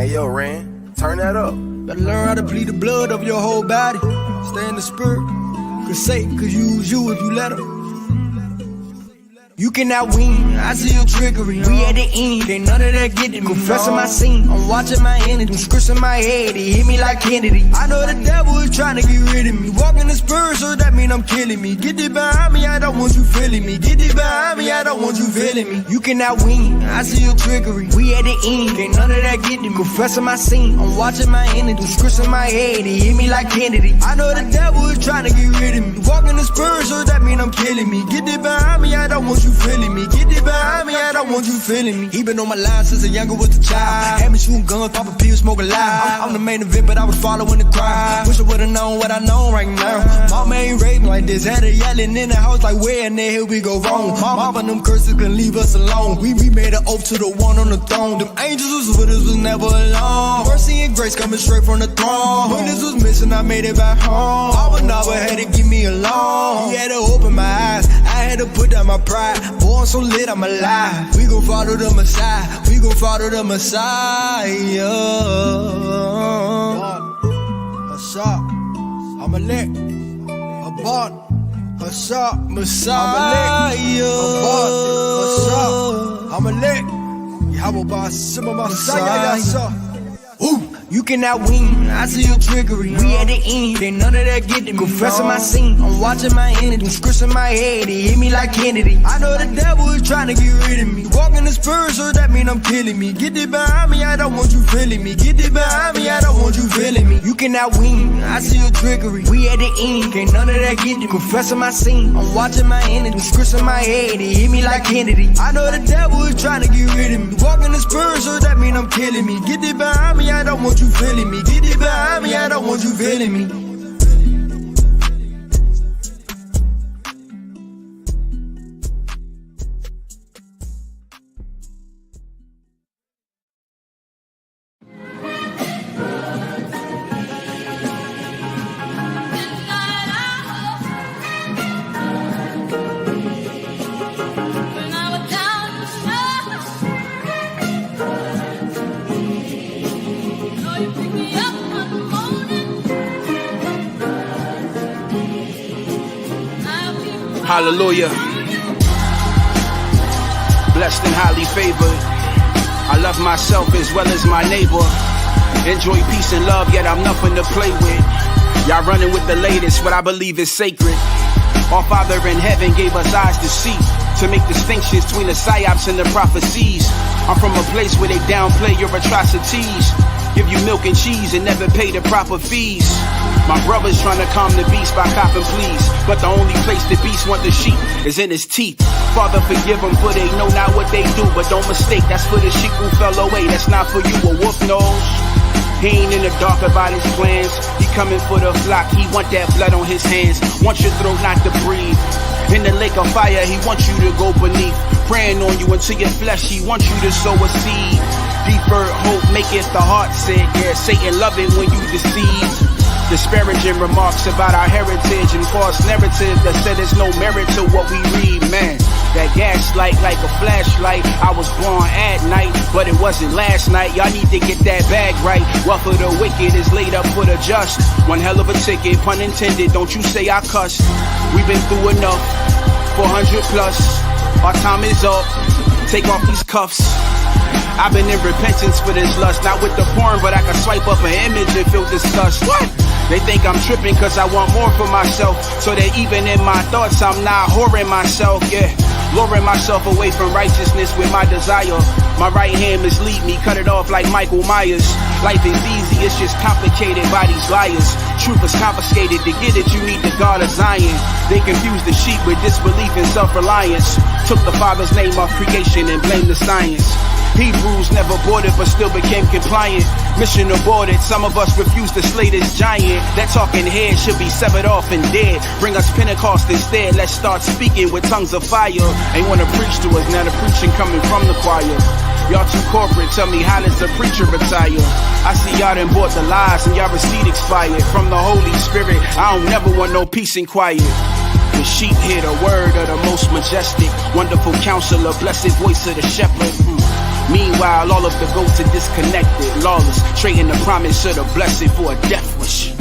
Hey, yo, Ran, turn that up. Better learn how to bleed the blood of your whole body. Stay in the spirit. Cause Satan could use you if you let him. You cannot win, I see your trickery. We at the end, ain't none of that get to me. Confessing my sin, I'm watching my energy. Scripts in my head, it hit me like Kennedy. I know the devil is trying to get rid of me. Walking the spirit, so that mean I'm killing me. Get it behind me, I don't want you feeling me. Get it behind me, I don't want you feeling me. You cannot win, I see your trickery. We at the end, ain't none of that get to me. Confessing my sin, I'm watching my energy. Scripts in my head, it hit me like Kennedy. I know the devil is trying to get rid of me. Walking the spirit, so that mean I'm killing me. Get it behind me, I don't want you feeling me. Get it behind me, I don't want you feeling me. He been on my line since a younger was a child. Had me shooting guns, popping pills, smoking loud. I'm the main event, but I was following the crowd. Wish I would've known what I know right now. Mama ain't raised me like this. Had her yelling in the house like, where in the hell we go wrong? Mama, them curses can leave us alone. We made an oath to the one on the throne. Them angels was with us, was never alone. Mercy and grace coming straight from the throne. When this was missing, I made it back home. Mama never had to give me alone. He had to open my eyes, I had to put down my pride. Boy, I'm so lit, I'm alive. We gon' follow the Messiah. We gon' follow the Messiah. Messiah. I'm a lick. A bond. Messiah. Messiah. I'm a lick. How about some of my Messiah? Ooh. You cannot win, I see your trickery. We at the end, ain't none of that get to me. Confessing my sin, I'm watching my energy. Scripts in my head, it hit me like Kennedy. I know the devil is trying to get rid of me. Walking the spirit, so that mean I'm killing me. Get it behind me, I don't want you feeling me. Get it behind me, I don't want you feeling me. You cannot win, I see your trickery. We at the end, ain't none of that get to me. Confessing my sin, I'm watching my energy. Scripts in my head, it hit me like Kennedy. I know the devil is trying to get rid of me. Walking the spirit, so that mean I'm killing me. Get it behind me, I don't want you feeling me. Get it behind me, I don't want you feeling me. Hallelujah. Blessed and highly favored. I love myself as well as my neighbor. Enjoy peace and love, yet I'm nothing to play with. Y'all running with the latest, what I believe is sacred. Our Father in heaven gave us eyes to see, to make distinctions between the psyops and the prophecies. I'm from a place where they downplay your atrocities, give you milk and cheese and never pay the proper fees. My brother's trying to calm the beast by copping pleas, but the only place the beast want the sheep is in his teeth. Father, forgive them for they know not what they do, but don't mistake, that's for the sheep who fell away, that's not for you. A wolf knows he ain't in the dark about his plans. He coming for the flock, he want that blood on his hands, wants your throat not to breathe. In the lake of fire, he wants you to go beneath, praying on you until your flesh, he wants you to sow a seed. Deferred hope maketh the heart sick, yeah, Satan love it when you deceive. Disparaging remarks about our heritage and false narrative that said there's no merit to what we read, man. That gaslight like a flashlight. I was born at night, but it wasn't last night. Y'all need to get that bag right. Wealth of the wicked is laid up for the just. One hell of a ticket, pun intended. Don't you say I cussed. We've been through enough, 400 plus. Our time is up. Take off these cuffs. I've been in repentance for this lust. Not with the porn, but I can swipe up an image and feel disgust. What? They think I'm tripping cause I want more for myself, so that even in my thoughts I'm not whoring myself, yeah. Luring myself away from righteousness with my desire. My right hand mislead me, cut it off like Michael Myers. Life is easy, it's just complicated by these liars. Truth is confiscated, to get it you need the God of Zion. They confuse the sheep with disbelief and self-reliance. Took the Father's name off creation and blamed the science. Hebrews never boarded but still became compliant. Mission aborted, some of us refuse to slay this giant. That talking head should be severed off and dead. Bring us Pentecost instead, let's start speaking with tongues of fire. Ain't wanna preach to us, now the preaching coming from the choir. Y'all too corporate, tell me how does the preacher retire? I see y'all done bought the lies and y'all receipt expired. From the Holy Spirit, I don't never want no peace and quiet. The sheep hear the word of the most majestic, wonderful counselor, blessed voice of the shepherd. Meanwhile, all of the goats are disconnected, lawless, trading the promise of the blessed for a death wish.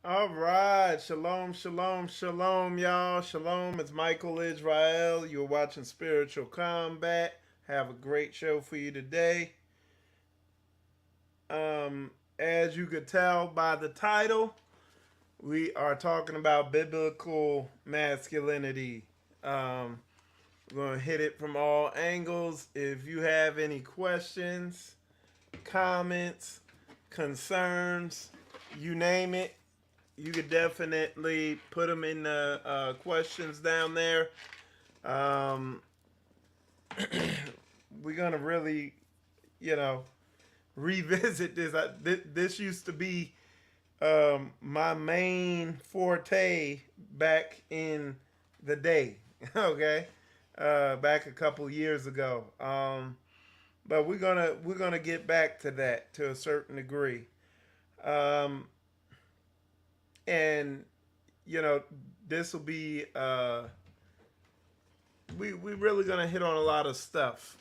All right, shalom, shalom, shalom, y'all. Shalom, it's Michael Israel. You're watching Spiritual Combat. Have a great show for you today. As you could tell by the title, we are talking about biblical masculinity. We're going to hit it from all angles. If you have any questions, comments, concerns, you name it, you could definitely put them in the questions down there. We're going to really, revisit this. This used to be my main forte back in the day, okay? Back a couple years ago. But we're gonna get back to that to a certain degree. And this will be we really gonna hit on a lot of stuff,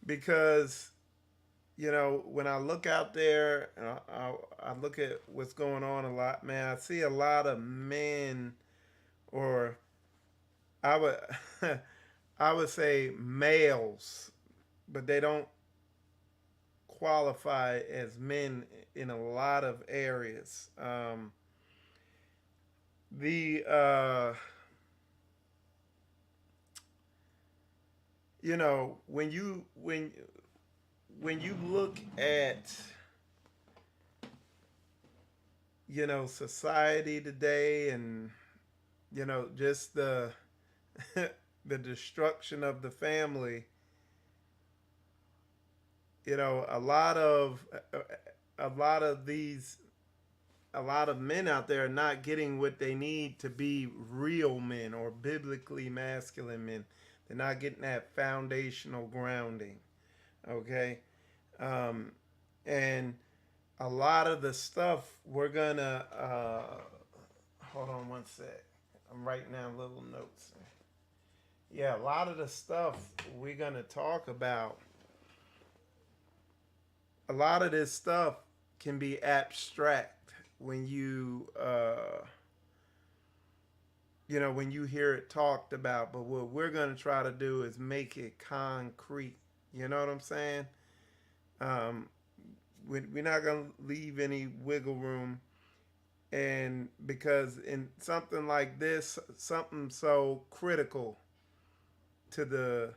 because when I look out there and I look at what's going on a lot, man, I see a lot of men, or I would I would say males, but they don't qualify as men in a lot of areas. When you look at society today, and just the the destruction of the family, a lot of men out there are not getting what they need to be real men or biblically masculine men. They're not getting that foundational grounding. Okay. And a lot of the stuff we're gonna hold on one sec. I'm writing down little notes. Yeah, a lot of the stuff we're gonna talk about, a lot of this stuff can be abstract when you when you hear it talked about, but what we're going to try to do is make it concrete. You know what I'm saying? We're not going to leave any wiggle room, and because in something like this, something so critical to the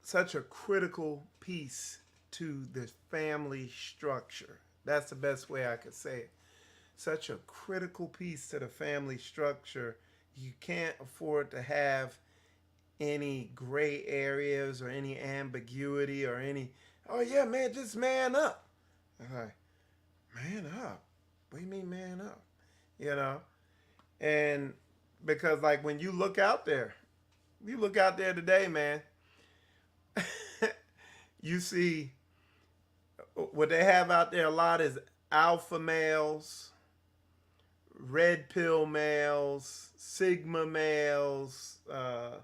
such a critical piece to the family structure. That's the best way I could say it. Such a critical piece to the family structure. You can't afford to have any gray areas or any ambiguity or any, oh yeah, man, just man up. Like, man up? What do you mean man up? And because like when you look out there today, man, you see what they have out there a lot is alpha males, red pill males, sigma males. Those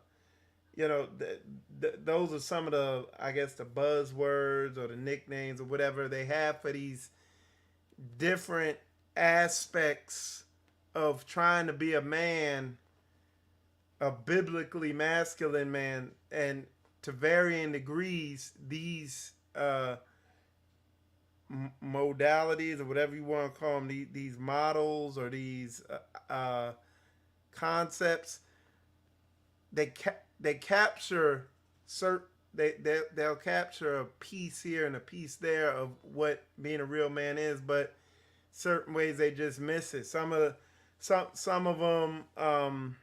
are some of the, I guess, the buzzwords or the nicknames or whatever they have for these different aspects of trying to be a man, a biblically masculine man, and to varying degrees, these modalities or whatever you want to call them, these models or these concepts, they capture they'll capture a piece here and a piece there of what being a real man is, but certain ways they just miss it. Some of them,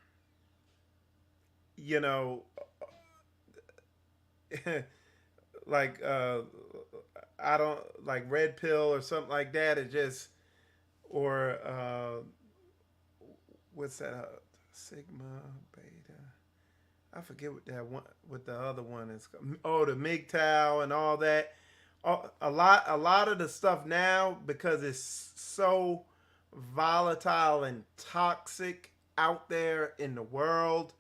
you know, like I don't like red pill or something like that. It just or what's that? Sigma, beta. I forget what that one, what the other one is called. Oh, the MGTOW and all that. A lot of the stuff now, because it's so volatile and toxic out there in the world.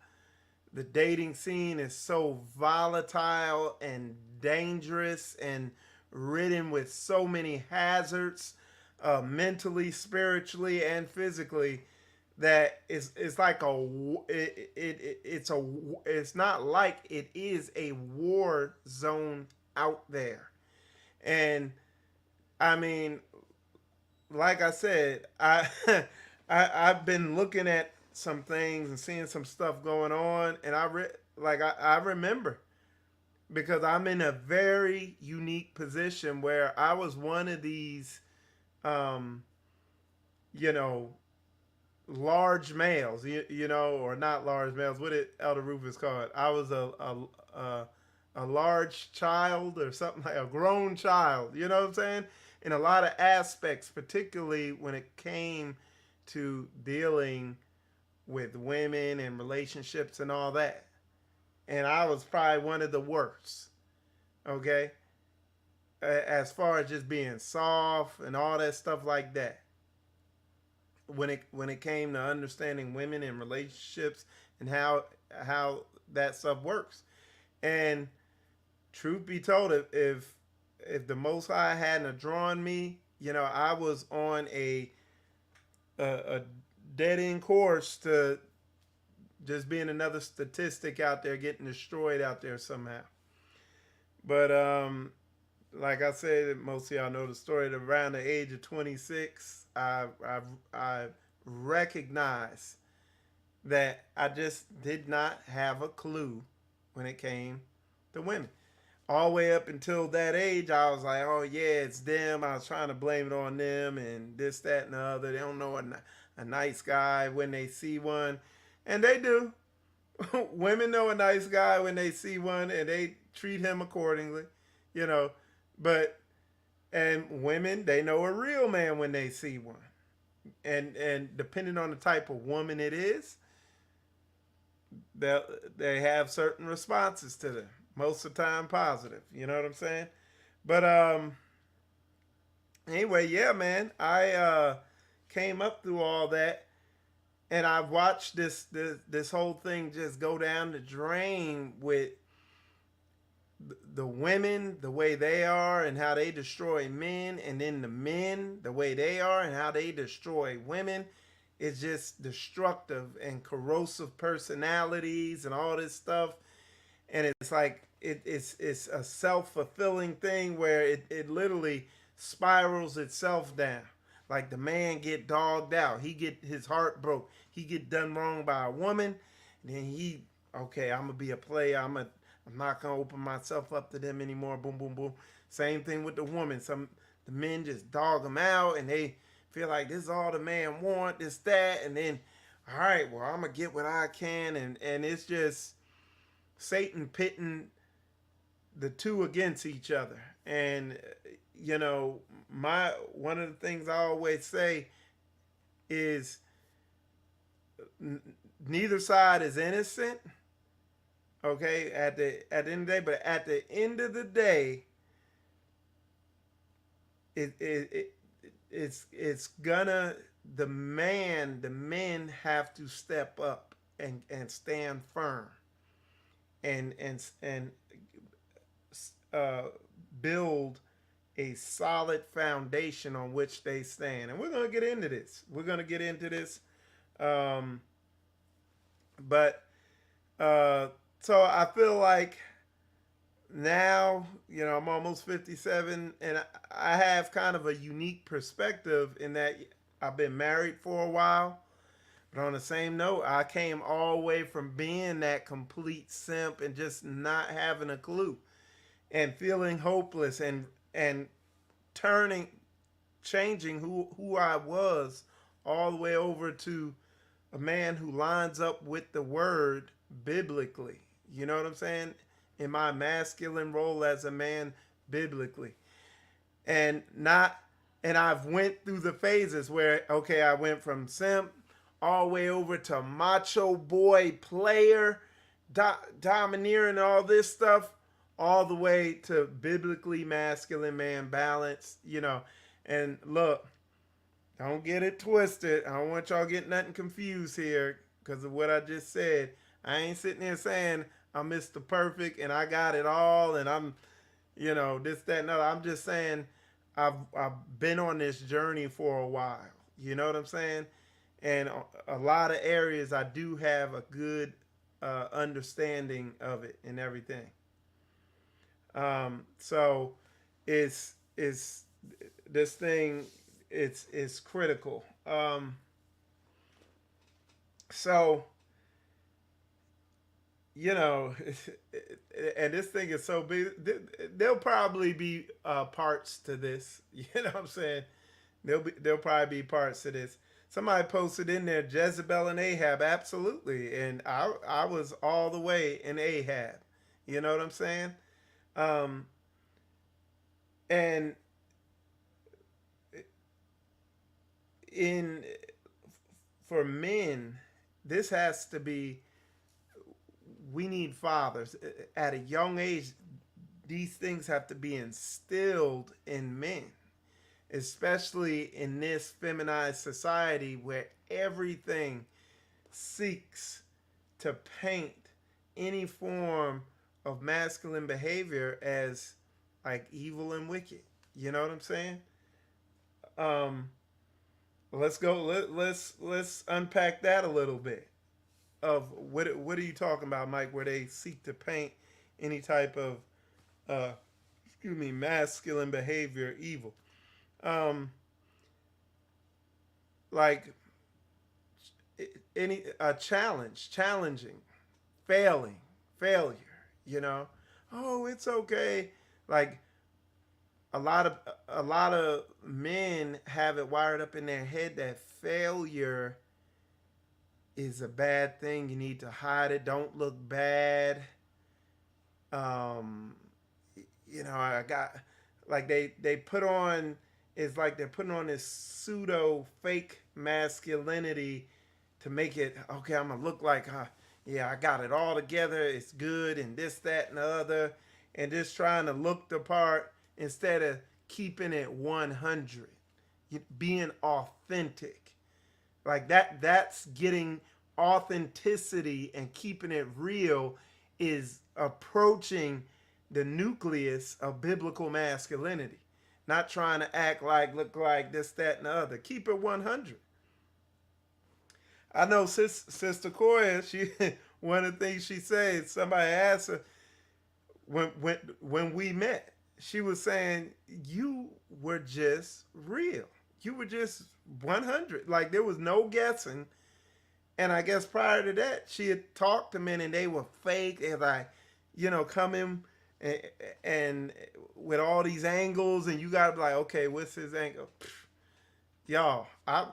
The dating scene is so volatile and dangerous and ridden with so many hazards, mentally, spiritually, and physically, that it's like it's not like it is a war zone out there. And I mean, like I said, I've been looking at some things and seeing some stuff going on, and I remember, because I'm in a very unique position where I was one of these, um, you know, large males, you know, or not large males. What did Elder Rufus call it? I was a large child or something, like a grown child. You know what I'm saying? In a lot of aspects, particularly when it came to dealing with women and relationships and all that. And I was probably one of the worst. Okay, as far as just being soft and all that stuff like that. When it came to understanding women and relationships and how that stuff works. And truth be told, if the Most High hadn't drawn me, you know, I was on a dead end course to just being another statistic out there, getting destroyed out there somehow. But like I said, most of y'all know the story. That around the age of 26, I recognized that I just did not have a clue when it came to women. All the way up until that age, I was like, oh yeah, it's them. I was trying to blame it on them and this, that, and the other. They don't know a nice guy when they see one. And they do. Women know a nice guy when they see one, and they treat him accordingly, you know. And women, they know a real man when they see one. And depending on the type of woman it is, they have certain responses to them. Most of the time positive. You know what I'm saying? But anyway, yeah, man. I came up through all that, and I've watched this whole thing just go down the drain with the women, the way they are and how they destroy men, and then the men, the way they are and how they destroy women. It's just destructive and corrosive personalities and all this stuff. And it's like it's a self-fulfilling thing where it literally spirals itself down. Like the man get dogged out, he get his heart broke, he get done wrong by a woman, and then okay, I'm gonna be a player, I'm not gonna open myself up to them anymore. Boom, boom, boom. Same thing with the woman. The men just dog them out, and they feel like this is all the man want, this, that, and then, all right, well, I'm gonna get what I can, and it's just Satan pitting the two against each other. And you know, one of the things I always say is neither side is innocent. Okay, at the end of the day, but at the end of the day, it's gonna the men have to step up and stand firm and build a solid foundation on which they stand. And we're gonna get into this. So I feel like now, you know, I'm almost 57, and I have kind of a unique perspective in that I've been married for a while. But on the same note, I came all the way from being that complete simp and just not having a clue and feeling hopeless and turning changing who I was all the way over to a man who lines up with the word biblically. You know what I'm saying? In my masculine role as a man biblically. And not and I've went through the phases where, okay, I went from simp all the way over to macho boy player, domineering all this stuff, all the way to biblically masculine man balance, you know. And look, don't get it twisted. I don't want y'all getting nothing confused here because of what I just said. I ain't sitting there saying I'm Mr. Perfect and I got it all and I'm, you know, this, that, and other. I'm just saying I've been on this journey for a while. You know what I'm saying? And a lot of areas I do have a good understanding of it and everything. So it's this thing. It's critical. So, you know, and this thing is so big. There'll probably be parts to this. You know what I'm saying? There'll probably be parts to this. Somebody posted in there Jezebel and Ahab, absolutely, and I was all the way in Ahab. You know what I'm saying? And for men, this has to be. We need fathers at a young age. These things have to be instilled in men, especially in this feminized society where everything seeks to paint any form of masculine behavior as like evil and wicked. You know what I'm saying? Let's go. Let's unpack that a little bit. Of what are you talking about, Mike? Where they seek to paint any type of masculine behavior evil. Like any challenging, failure. You know, oh, it's okay. Like a lot of men have it wired up in their head that failure is a bad thing. You need to hide it. Don't look bad. You know, I got like they put on, it's like they're putting on this pseudo fake masculinity to make it okay. I'm gonna look like, yeah, I got it all together. It's good and this, that, and the other, and just trying to look the part instead of keeping it 100, being authentic. Like that's getting authenticity and keeping it real is approaching the nucleus of biblical masculinity. Not trying to act like, look like this, that, and the other. Keep it 100. I know Sister Koya, she one of the things she said, somebody asked her when we met, she was saying, you were just real. You were just 100. Like there was no guessing. And I guess prior to that, she had talked to men and they were fake. As I, you know, come in and with all these angles, and you got to be like, okay, what's his angle? Y'all, I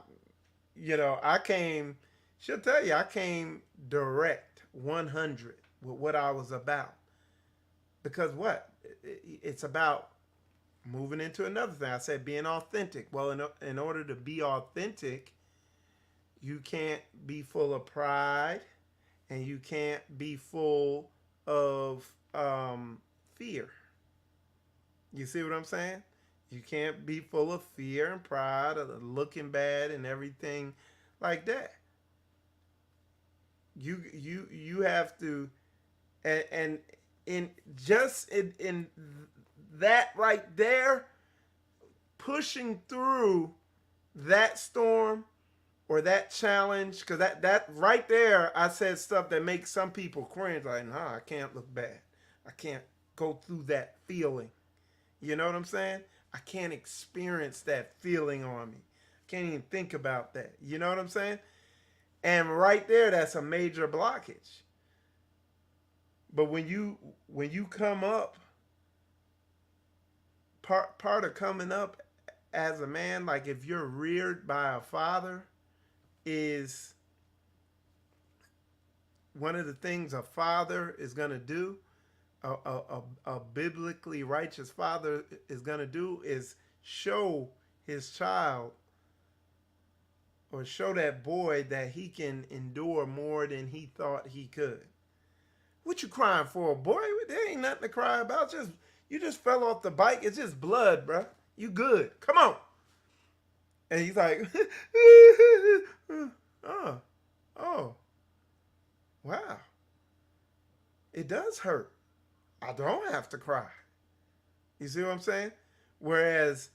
came, she'll tell you, I came direct 100 with what I was about. Because what? It's about moving into another thing. I said being authentic. Well, in order to be authentic, you can't be full of pride and you can't be full of fear. You see what I'm saying? You can't be full of fear and pride or looking bad and everything like that. You have to, and in that right there, pushing through that storm or that challenge, because that right there, I said stuff that makes some people cringe, like, nah, I can't look bad. I can't go through that feeling. You know what I'm saying? I can't experience that feeling on me. I can't even think about that. You know what I'm saying? And right there, that's a major blockage. But when you come up, part of coming up as a man, like if you're reared by a father, is one of the things a father is going to do, a biblically righteous father is going to do, is show his child or show that boy that he can endure more than he thought he could. What you crying for, boy? There ain't nothing to cry about. You just fell off the bike. It's just blood, bro. You good. Come on. And he's like, oh, wow. It does hurt. I don't have to cry. You see what I'm saying? Whereas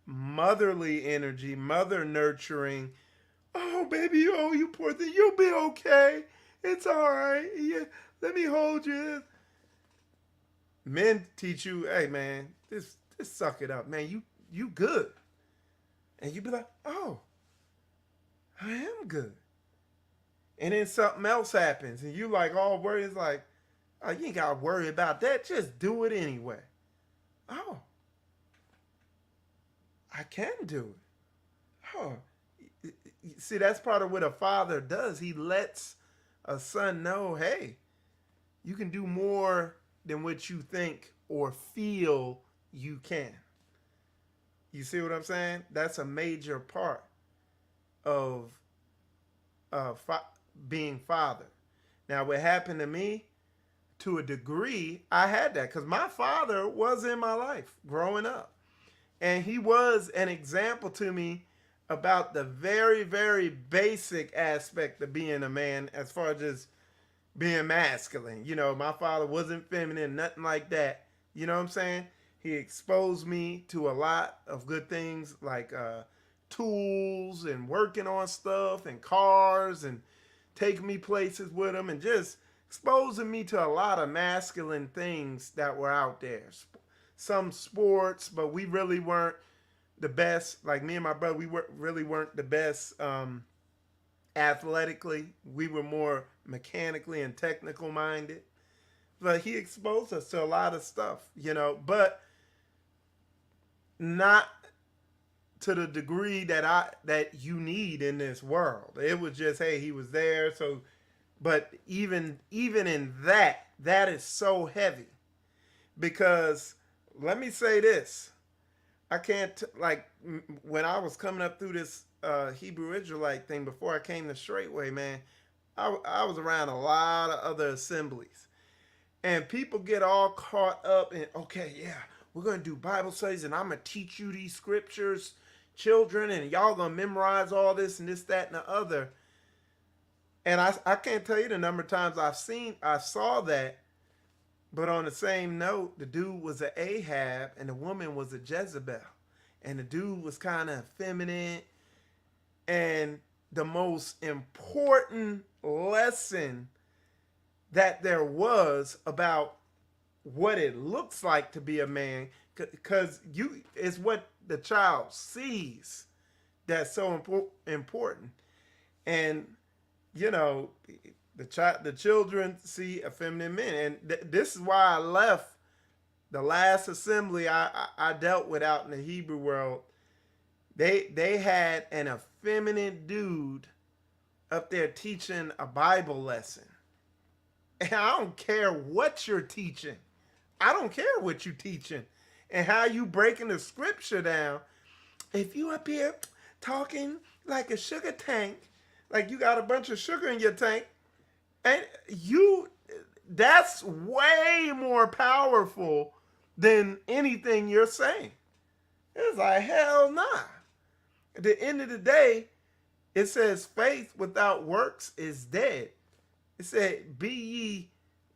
motherly energy, mother nurturing, oh, baby, oh, you poor thing, you'll be okay. It's all right. Yeah, let me hold you. Men teach you, hey, man, just suck it up, man. You good. And you be like, oh, I am good. And then something else happens, and you like all worried. It's like, oh, you ain't got to worry about that. Just do it anyway. Oh, I can do it. Oh, see, that's part of what a father does. He lets a son know, hey, you can do more than what you think or feel you can. You see what I'm saying? That's a major part of being father. Now, what happened to me, to a degree, I had that because my father was in my life growing up. And he was an example to me about the very, very basic aspect of being a man as far as just being masculine. You know, my father wasn't feminine, nothing like that. You know what I'm saying? He exposed me to a lot of good things like tools and working on stuff and cars and taking me places with him and just exposing me to a lot of masculine things that were out there. Some sports, but we really weren't the best. Like me and my brother, really weren't the best athletically. We were more mechanically and technical minded. But he exposed us to a lot of stuff, you know, but not to the degree that you need in this world. It was just, hey, he was there. So, but even in that is so heavy, because let me say this. I can't, when I was coming up through this Hebrew Israelite thing before I came to Straightway, man, I was around a lot of other assemblies. And people get all caught up in, okay, yeah, we're going to do Bible studies and I'm going to teach you these scriptures, children, and y'all going to memorize all this and this, that, and the other. And I can't tell you the number of times I saw that. But on the same note, the dude was an Ahab and the woman was a Jezebel. And the dude was kind of effeminate. And the most important lesson that there was about what it looks like to be a man, because it's what the child sees that's so important. And, you know, the children see effeminate men. And this is why I left the last assembly I dealt with out in the Hebrew world. They had an effeminate dude up there teaching a Bible lesson. And I don't care what you're teaching. I don't care what you're teaching and how you breaking the scripture down. If you up here talking like a sugar tank, like you got a bunch of sugar in your tank, and that's way more powerful than anything you're saying. It's like, hell nah. At the end of the day, it says faith without works is dead. It said, be ye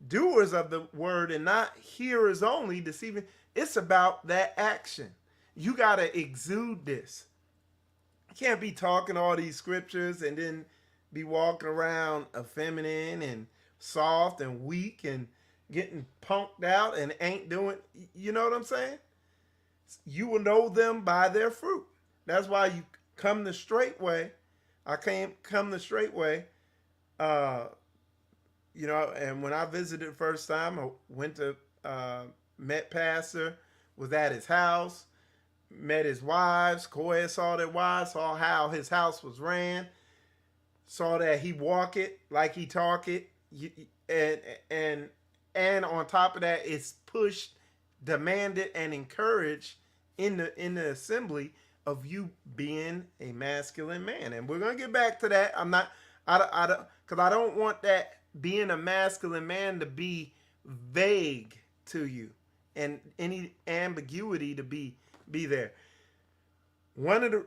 doers of the word and not hearers only, deceiving. It's about that action. You got to exude this. You can't be talking all these scriptures and then be walking around effeminate and soft and weak and getting punked out and ain't doing, you know what I'm saying? You will know them by their fruit. That's why you come the straight way. I can't come the straight way. You know, and when I visited the first time, I went to, met pastor, was at his house. met his wives. Koya saw their wives, saw how his house was ran, saw that he walk it like he talk it, and and and on top of that, it's pushed, demanded, and encouraged in the assembly of you being a masculine man. And we're gonna get back to that. I'm not, I don't, because I don't want that being a masculine man to be vague to you, and any ambiguity to be there. One of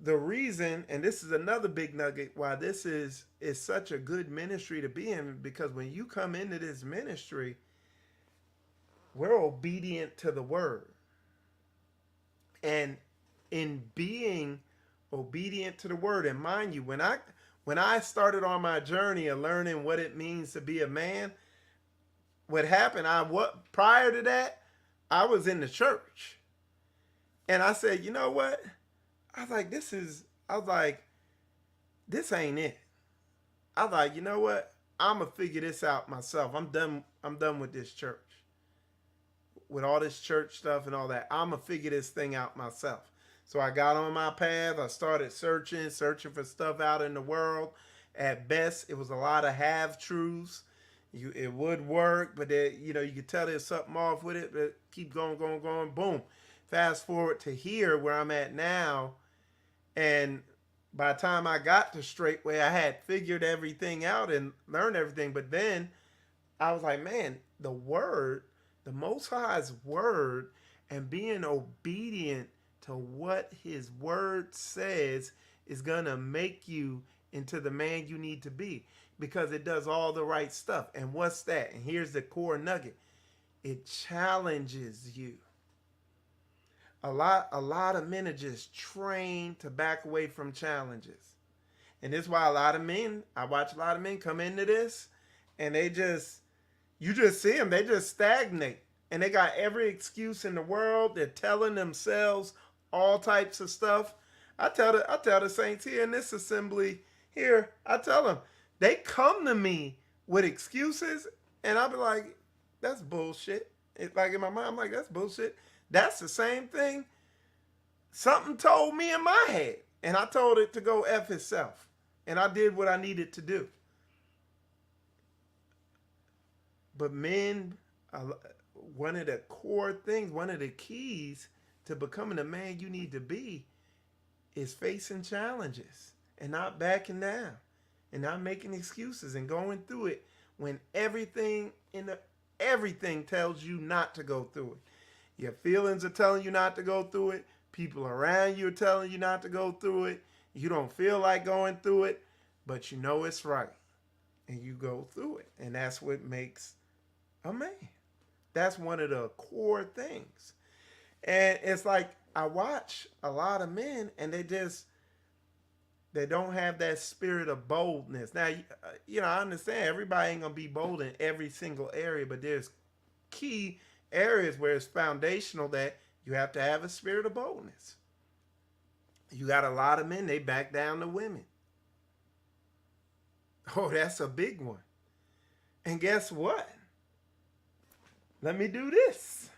the reason, and this is another big nugget why this is such a good ministry to be in, because when you come into this ministry, we're obedient to the word. And in being obedient to the word, and mind you, when I started on my journey of learning what it means to be a man, what happened, prior to that, I was in the church. And I said, you know what? I was like, this ain't it. I was like, you know what? I'm gonna figure this out myself. I'm done with this church. With all this church stuff and all that. I'm gonna figure this thing out myself. So I got on my path. I started searching for stuff out in the world. At best, it was a lot of half-truths. It would work, but you could tell there's something off with it, but keep going, boom. Fast forward to here where I'm at now, and by the time I got to Straightway, I had figured everything out and learned everything. But then I was like, man, the word, the Most High's word, and being obedient to what his word says is going to make you into the man you need to be, because it does all the right stuff. And what's that? And here's the core nugget. It challenges you. A lot of men are just trained to back away from challenges. And this is why I watch a lot of men come into this, and you just see them, they just stagnate. And they got every excuse in the world. They're telling themselves all types of stuff. I tell the saints here in this assembly here, I tell them, they come to me with excuses, and I'll be like, that's bullshit. It's like in my mind, I'm like, that's bullshit. That's the same thing something told me in my head, and I told it to go F itself, and I did what I needed to do. But men, one of the core things, one of the keys to becoming the man you need to be is facing challenges and not backing down and not making excuses and going through it when everything tells you not to go through it. Your feelings are telling you not to go through it. People around you are telling you not to go through it. You don't feel like going through it, but you know it's right. And you go through it. And that's what makes a man. That's one of the core things. And it's like, I watch a lot of men, and they don't have that spirit of boldness. Now, I understand everybody ain't going to be bold in every single area, but there's key areas where it's foundational that you have to have a spirit of boldness. You got a lot of men, they back down to women. Oh, that's a big one. And guess what? Let me do this.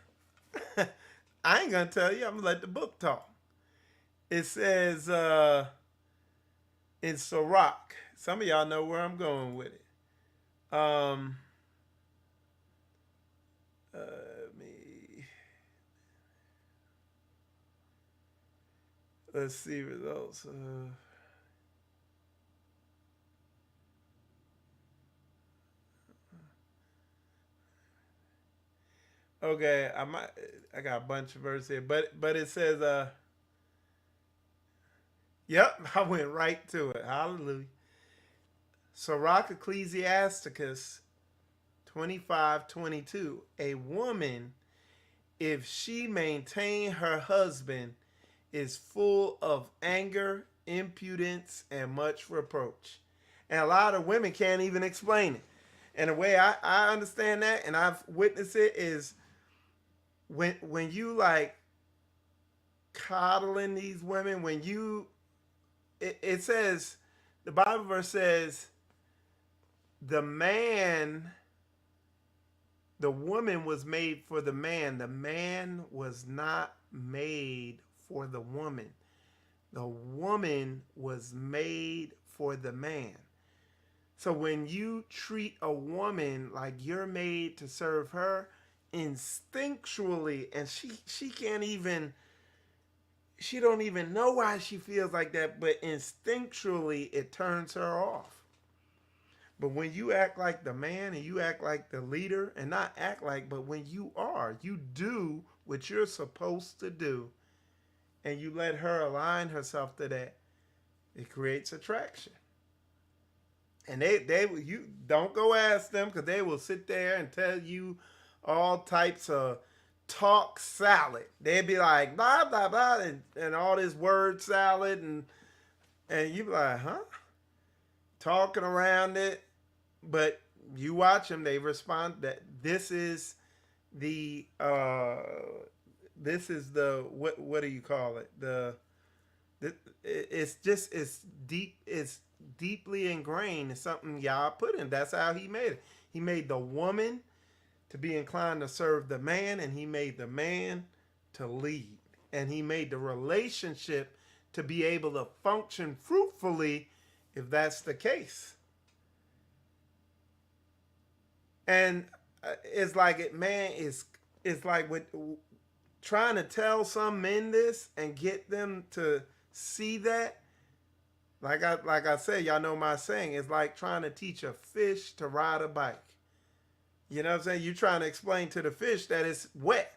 I ain't going to tell you. I'm going to let the book talk. It says in Sirach. Some of y'all know where I'm going with it. Let's see results. Okay, I got a bunch of verses here, but it says yep, I went right to it. Hallelujah. Sirach Ecclesiasticus 25:22. A woman, if she maintain her husband, is full of anger, impudence, and much reproach. And a lot of women can't even explain it. And the way I understand that, and I've witnessed it, is when you like coddling these women, it says, the Bible verse says, the woman was made for the man. The man was not made for the woman. The woman was made for the man. So when you treat a woman like you're made to serve her instinctually, and she can't even, she don't even know why she feels like that, but instinctually it turns her off. But when you act like the man and you act like the leader, and not act like, but when you are, you do what you're supposed to do, and you let her align herself to that, it creates attraction. And you don't go ask them, because they will sit there and tell you all types of talk salad. They'd be like blah blah blah and all this word salad, and you be like, huh? Talking around it. But you watch them, they respond that this is the what do you call it? It's deeply ingrained. It's something Yah put in. That's how he made it. He made the woman to be inclined to serve the man, and he made the man to lead. And he made the relationship to be able to function fruitfully if that's the case. And it's like it's like with trying to tell some men this and get them to see that. Like I said, y'all know my saying. It's like trying to teach a fish to ride a bike. You know what I'm saying? You're trying to explain to the fish that it's wet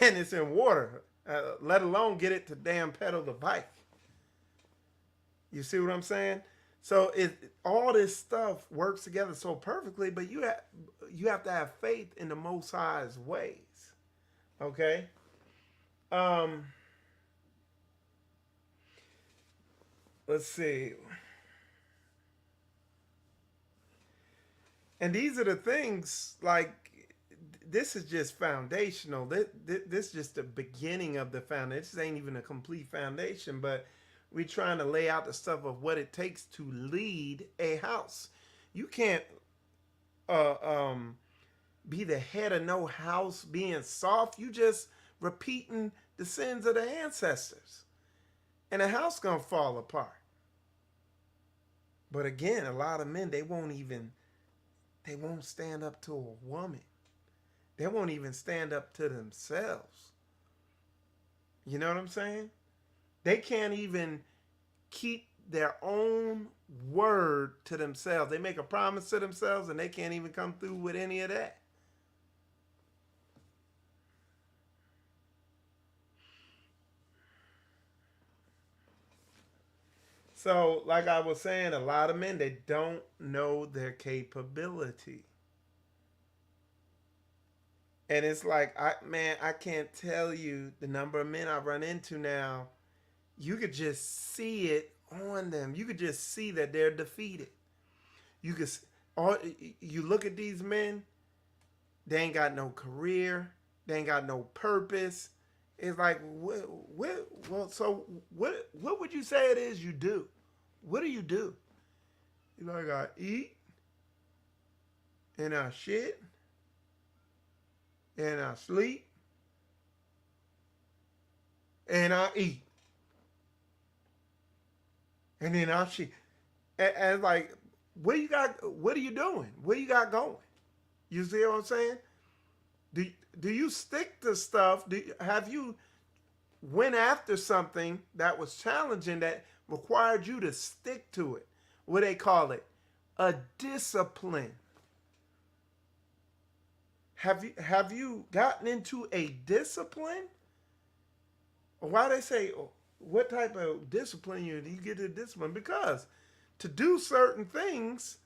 and it's in water, let alone get it to damn pedal the bike. You see what I'm saying? So all this stuff works together so perfectly, but you have to have faith in the Most High's ways. Okay? Let's see. And these are the things, like, this is just foundational. This is just the beginning of the foundation. This ain't even a complete foundation, but we're trying to lay out the stuff of what it takes to lead a house. You can't be the head of no house being soft. You just repeating the sins of the ancestors. And the house gonna fall apart. But again, a lot of men, they won't stand up to a woman. They won't even stand up to themselves. You know what I'm saying? They can't even keep their own word to themselves. They make a promise to themselves and they can't even come through with any of that. So, like I was saying, a lot of men, they don't know their capability. And it's like, I can't tell you the number of men I run into now. You could just see it on them. You could just see that they're defeated. You look at these men, they ain't got no career. They ain't got no purpose. It's like, what would you say it is you do? What do you do? You know, I eat, and I shit, and I sleep, and I eat, and then I shit. And like, what do you got? What are you doing? What you got going? You see what I'm saying? Do you stick to stuff? Have you went after something that was challenging that required you to stick to it? What they call it? A discipline. Have you gotten into a discipline? Why they say, what type of discipline do you get to discipline? Because to do certain things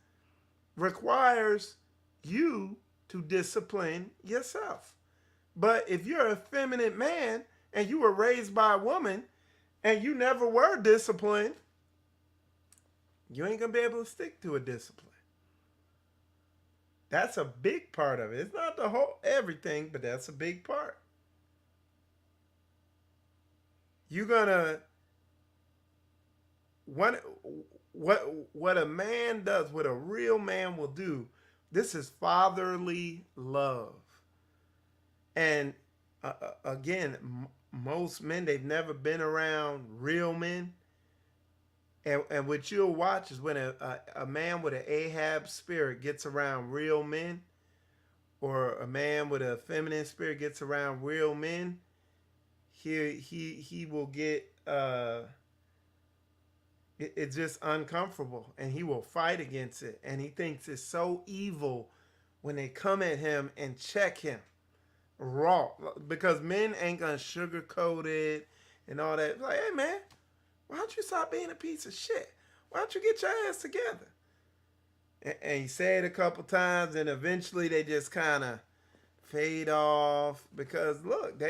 requires you to discipline yourself. But if you're a feminine man and you were raised by a woman and you never were disciplined, you ain't gonna be able to stick to a discipline. That's a big part of it. It's not the whole everything, but that's a big part. You're gonna what a man does, what a real man will do. This is fatherly love. And again, most men, they've never been around real men. And what you'll watch is when a man with an Ahab spirit gets around real men, or a man with a feminine spirit gets around real men, he will get it's just uncomfortable, and he will fight against it, and he thinks it's so evil when they come at him and check him raw, because men ain't gonna sugarcoat it and all that. Like, hey man, why don't you stop being a piece of shit? Why don't you get your ass together? And you say it a couple times, and eventually they just kind of fade off, because look,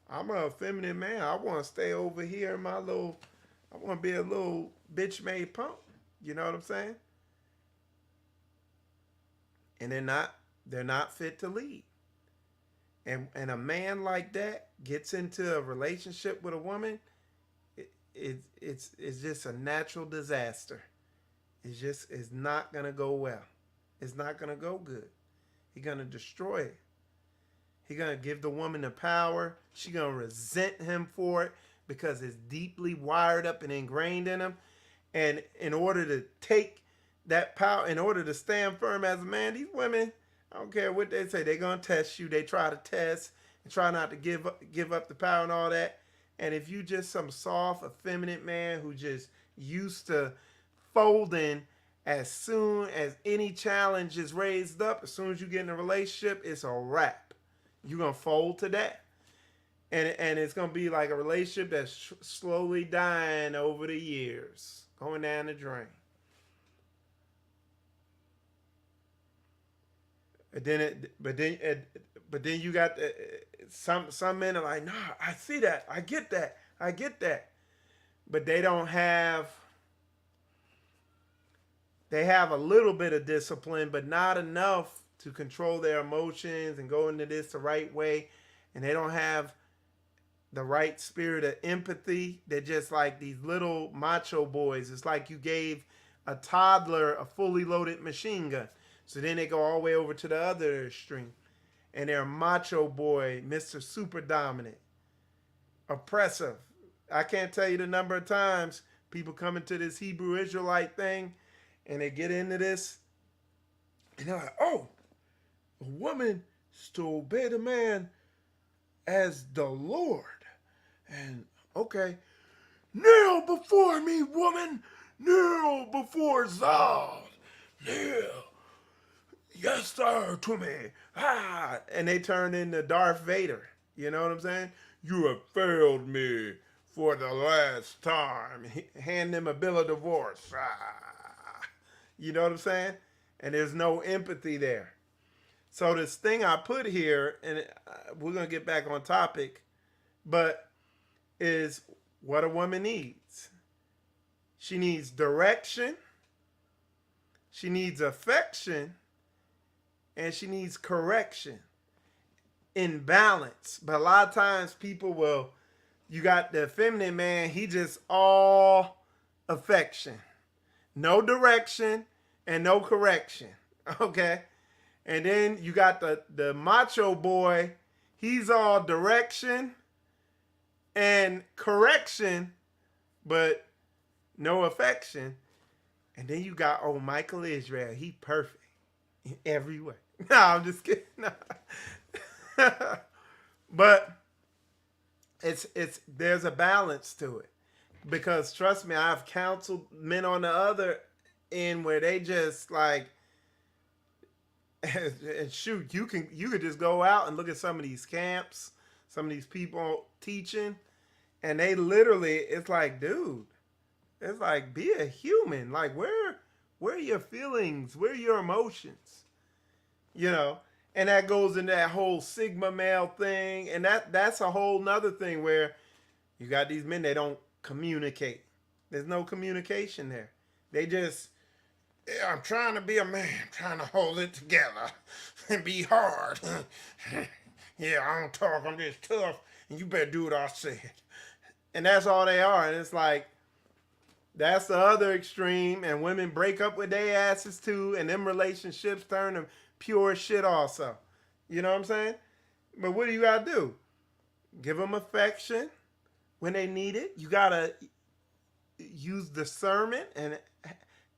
I'm a feminine man. I want to stay over here in my little. I want to be a little bitch made punk. You know what I'm saying? And they're not fit to lead. And a man like that gets into a relationship with a woman, it's just a natural disaster. It's not gonna go well. It's not gonna go good. He's gonna destroy it. He's gonna give the woman the power. She's gonna resent him for it, because it's deeply wired up and ingrained in him. And in order to take that power, in order to stand firm as a man, these women, I don't care what they say, they're gonna test you. They try to test and try not to give up the power and all that. And if you just some soft, effeminate man who just used to folding as soon as any challenge is raised up, as soon as you get in a relationship, it's a wrap. You're gonna fold to that. And it's gonna be like a relationship that's slowly dying over the years, going down the drain. But then you got some men are like, nah, I see that, I get that, but they don't have. They have a little bit of discipline, but not enough to control their emotions and go into this the right way, and they don't have the right spirit of empathy. They're just like these little macho boys. It's like you gave a toddler a fully loaded machine gun. So then they go all the way over to the other extreme, and they're macho boy, Mr. Super Dominant, oppressive. I can't tell you the number of times people come into this Hebrew Israelite thing, and they get into this, and they're like, oh, a woman is to obey the man as the Lord. And okay, kneel before me, woman. Kneel before Zal. Kneel. Yes, sir, to me. Ah. And they turn into Darth Vader. You know what I'm saying? You have failed me for the last time. Hand them a bill of divorce. Ah. You know what I'm saying? And there's no empathy there. So this thing I put here, and we're going to get back on topic, but is what a woman needs. She needs direction. She needs affection. And she needs correction in balance. But a lot of times people will, you got the feminine man, he just all affection. No direction and no correction. Okay? And then you got the macho boy, he's all direction and correction, but no affection. And then you got old Michael Israel, he perfect in every way. No, I'm just kidding. No. But it's there's a balance to it, because trust me, I've counseled men on the other end where they just like, and shoot, you could just go out and look at some of these camps, some of these people teaching, and they literally, it's like, dude, it's like, be a human. Like, where are your feelings? Where are your emotions? You know, and that goes into that whole Sigma male thing. And that's a whole nother thing where you got these men, they don't communicate. There's no communication there. They just, yeah, I'm trying to be a man, I'm trying to hold it together and be hard. Yeah, I don't talk, I'm just tough, and you better do what I said. And that's all they are. And it's like, that's the other extreme. And women break up with their asses too, and them relationships turn to pure shit also. You know what I'm saying? But what do you got to do? Give them affection when they need it. You got to use discernment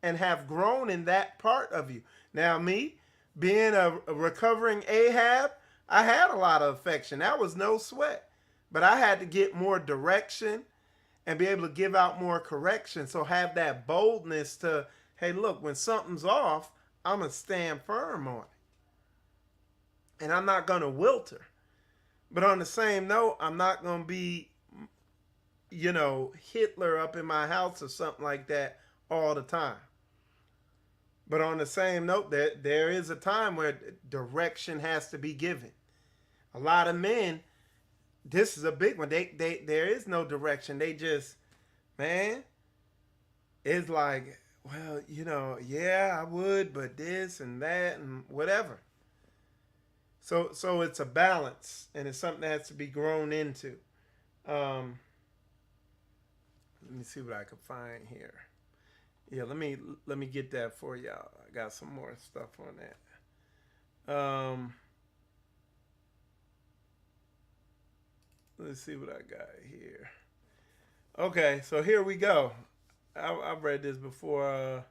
and have grown in that part of you. Now, me, being a recovering Ahab, I had a lot of affection. That was no sweat. But I had to get more direction and be able to give out more correction. So have that boldness to, hey, look, when something's off, I'm going to stand firm on it. And I'm not going to wilter. But on the same note, I'm not going to be, Hitler up in my house or something like that all the time. But on the same note, there is a time where direction has to be given. A lot of men, this is a big one. There is no direction. They just, man, it's like, well, yeah, I would, but this and that and whatever. So it's a balance, and it's something that has to be grown into. Let me see what I can find here. Yeah, let me get that for y'all. I got some more stuff on that. Let's see what I got here. Okay, so here we go. I've read this before.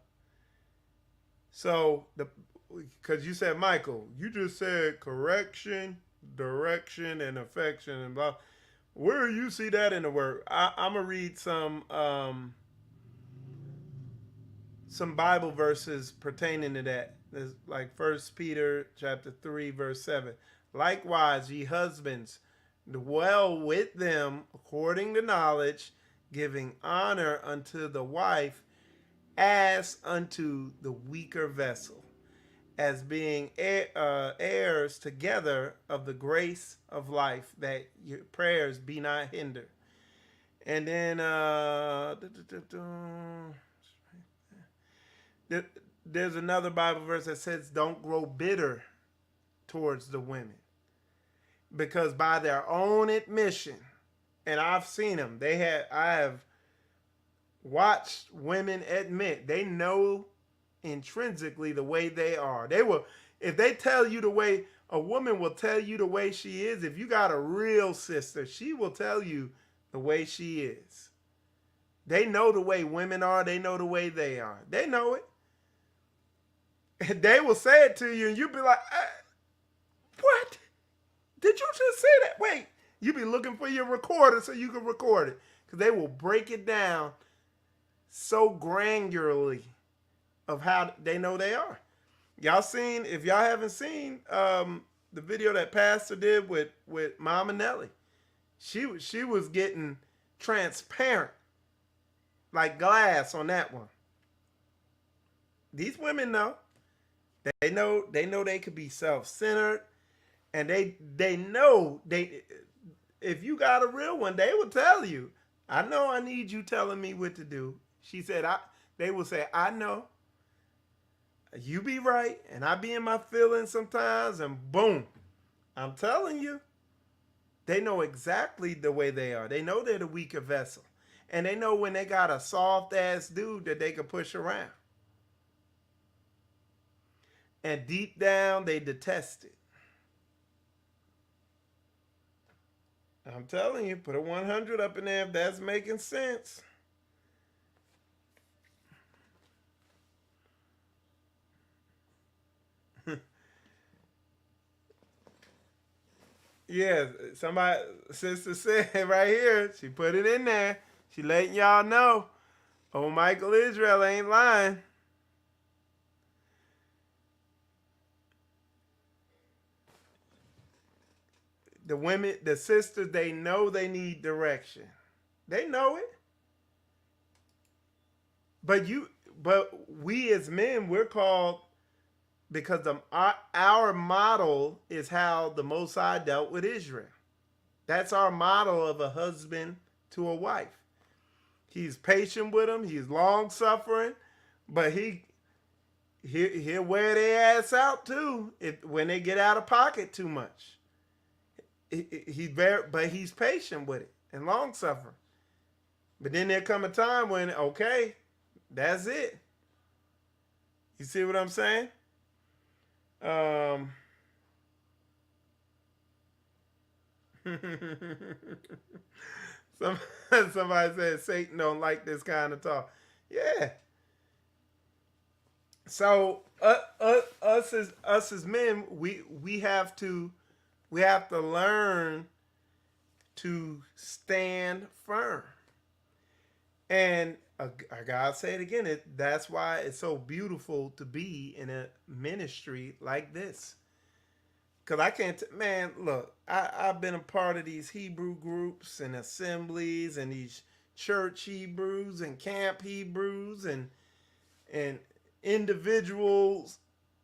Because you said, Michael, you just said correction, direction, and affection, and blah. Where do you see that in the word? I'm going to read some Bible verses pertaining to that. There's like 1 Peter chapter 3, verse 7. Likewise, ye husbands, dwell with them according to knowledge, giving honor unto the wife as unto the weaker vessel, as being heirs together of the grace of life, that your prayers be not hindered. And then there's another Bible verse that says, don't grow bitter towards the women, because by their own admission, and I've seen them, I have watched women admit they know intrinsically the way they are. If they tell you the way, a woman will tell you the way she is. If you got a real sister, she will tell you the way she is. They know the way women are. They know the way they are. They know it. And they will say it to you, and you'll be like, what? Did you just say that? Wait. You'll be looking for your recorder so you can record it, because they will break it down so granularly of how they know they are. If y'all haven't seen the video that Pastor did with Mama Nelly, she was getting transparent like glass on that one. These women know. They know they could be self-centered, and they know if you got a real one, they will tell you, I know I need you telling me what to do. She said, they will say, I know. You be right, and I be in my feelings sometimes, and boom. I'm telling you, they know exactly the way they are. They know they're the weaker vessel. And they know when they got a soft-ass dude that they can push around. And deep down, they detest it. I'm telling you, put a 100 up in there if that's making sense. Yeah, sister said right here, she put it in there. She letting y'all know, old Michael Israel ain't lying. The women, the sisters, they know they need direction. They know it. But we as men, we're called, because our model is how the Most High dealt with Israel. That's our model of a husband to a wife. He's patient with them. He's long-suffering. But he'll wear their ass out too when they get out of pocket too much. But he's patient with it and long-suffering. But then there come a time when, okay, that's it. You see what I'm saying? Some, somebody said Satan don't like this kind of talk. Yeah. So us as men, we have to learn to stand firm. And I gotta say it again. That's why it's so beautiful to be in a ministry like this. Cause I can't, man. Look, I've been a part of these Hebrew groups and assemblies and these church Hebrews and camp Hebrews and individuals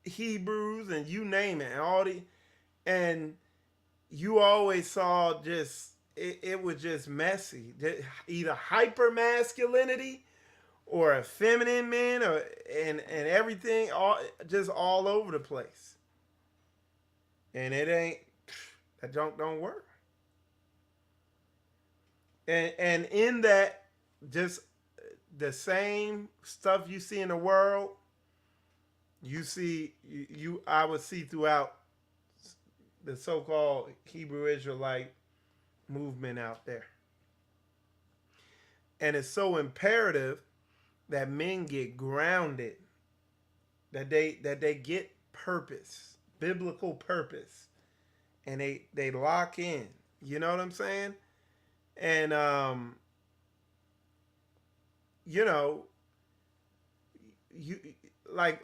Hebrews and you name it, and and you always saw just it was just messy, either hyper masculinity or a feminine men or and everything all over the place, and it ain't that junk don't work. And in that, just the same stuff you see in the world, I would see throughout the so-called Hebrew Israelite movement out there. And it's so imperative that men get grounded, that they get purpose, biblical purpose, and they lock in. You know what I'm saying? And you know, you like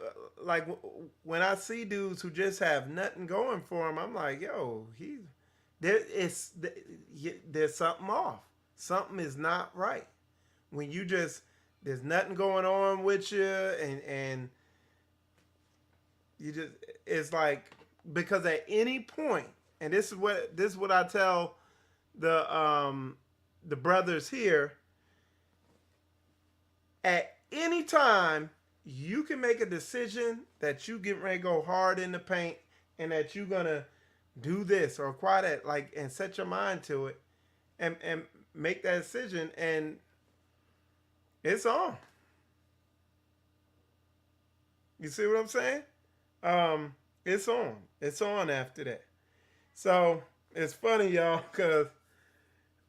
when I see dudes who just have nothing going for them, I'm like, yo, there's something off. Something is not right. When you just there's nothing going on with you, and you just it's like, because at any point, and this is what I tell the brothers here, at any time you can make a decision that you get ready to go hard in the paint and that you're gonna do this or acquire that, like, and set your mind to it and make that decision, and it's on. You see what I'm saying? It's on. It's on after that. So it's funny, y'all, because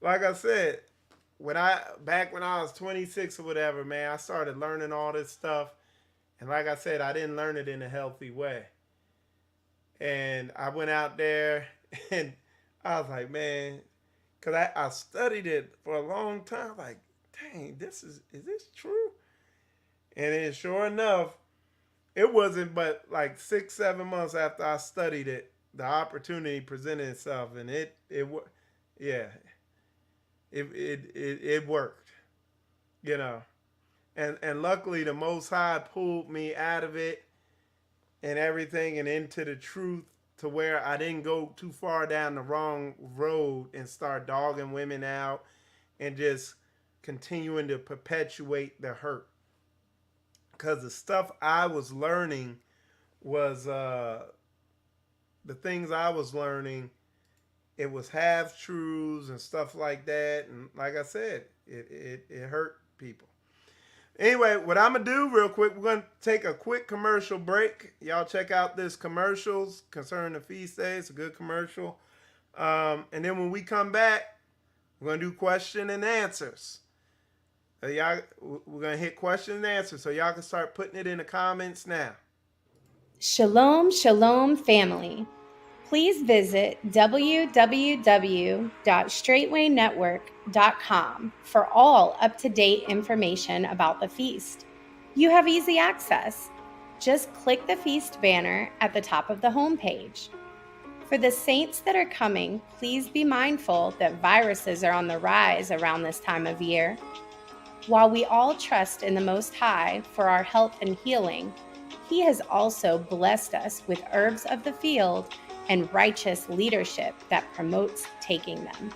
like I said, back when I was 26 or whatever, man, I started learning all this stuff. And like I said, I didn't learn it in a healthy way. And I went out there and I was like, man, because I studied it for a long time. Like, dang, is this true? And then sure enough, it wasn't but like 6-7 months after I studied it, the opportunity presented itself, and it worked, you know. And luckily the Most High pulled me out of it and everything and into the truth, to where I didn't go too far down the wrong road and start dogging women out and just continuing to perpetuate the hurt. Because the stuff I was learning was the things I was learning, it was half truths and stuff like that. And like I said, it hurt people. Anyway, what I'm going to do real quick, we're going to take a quick commercial break. Y'all check out this commercials concerning the feast day. It's a good commercial. And then when we come back, we're going to do question and answers. We're going to hit question and answers, so y'all can start putting it in the comments now. Shalom, shalom, family. Please visit www.straightwaynetwork.com for all up-to-date information about the feast. You have easy access. Just click the feast banner at the top of the homepage. For the saints that are coming, please be mindful that viruses are on the rise around this time of year. While we all trust in the Most High for our health and healing, He has also blessed us with herbs of the field and righteous leadership that promotes taking them.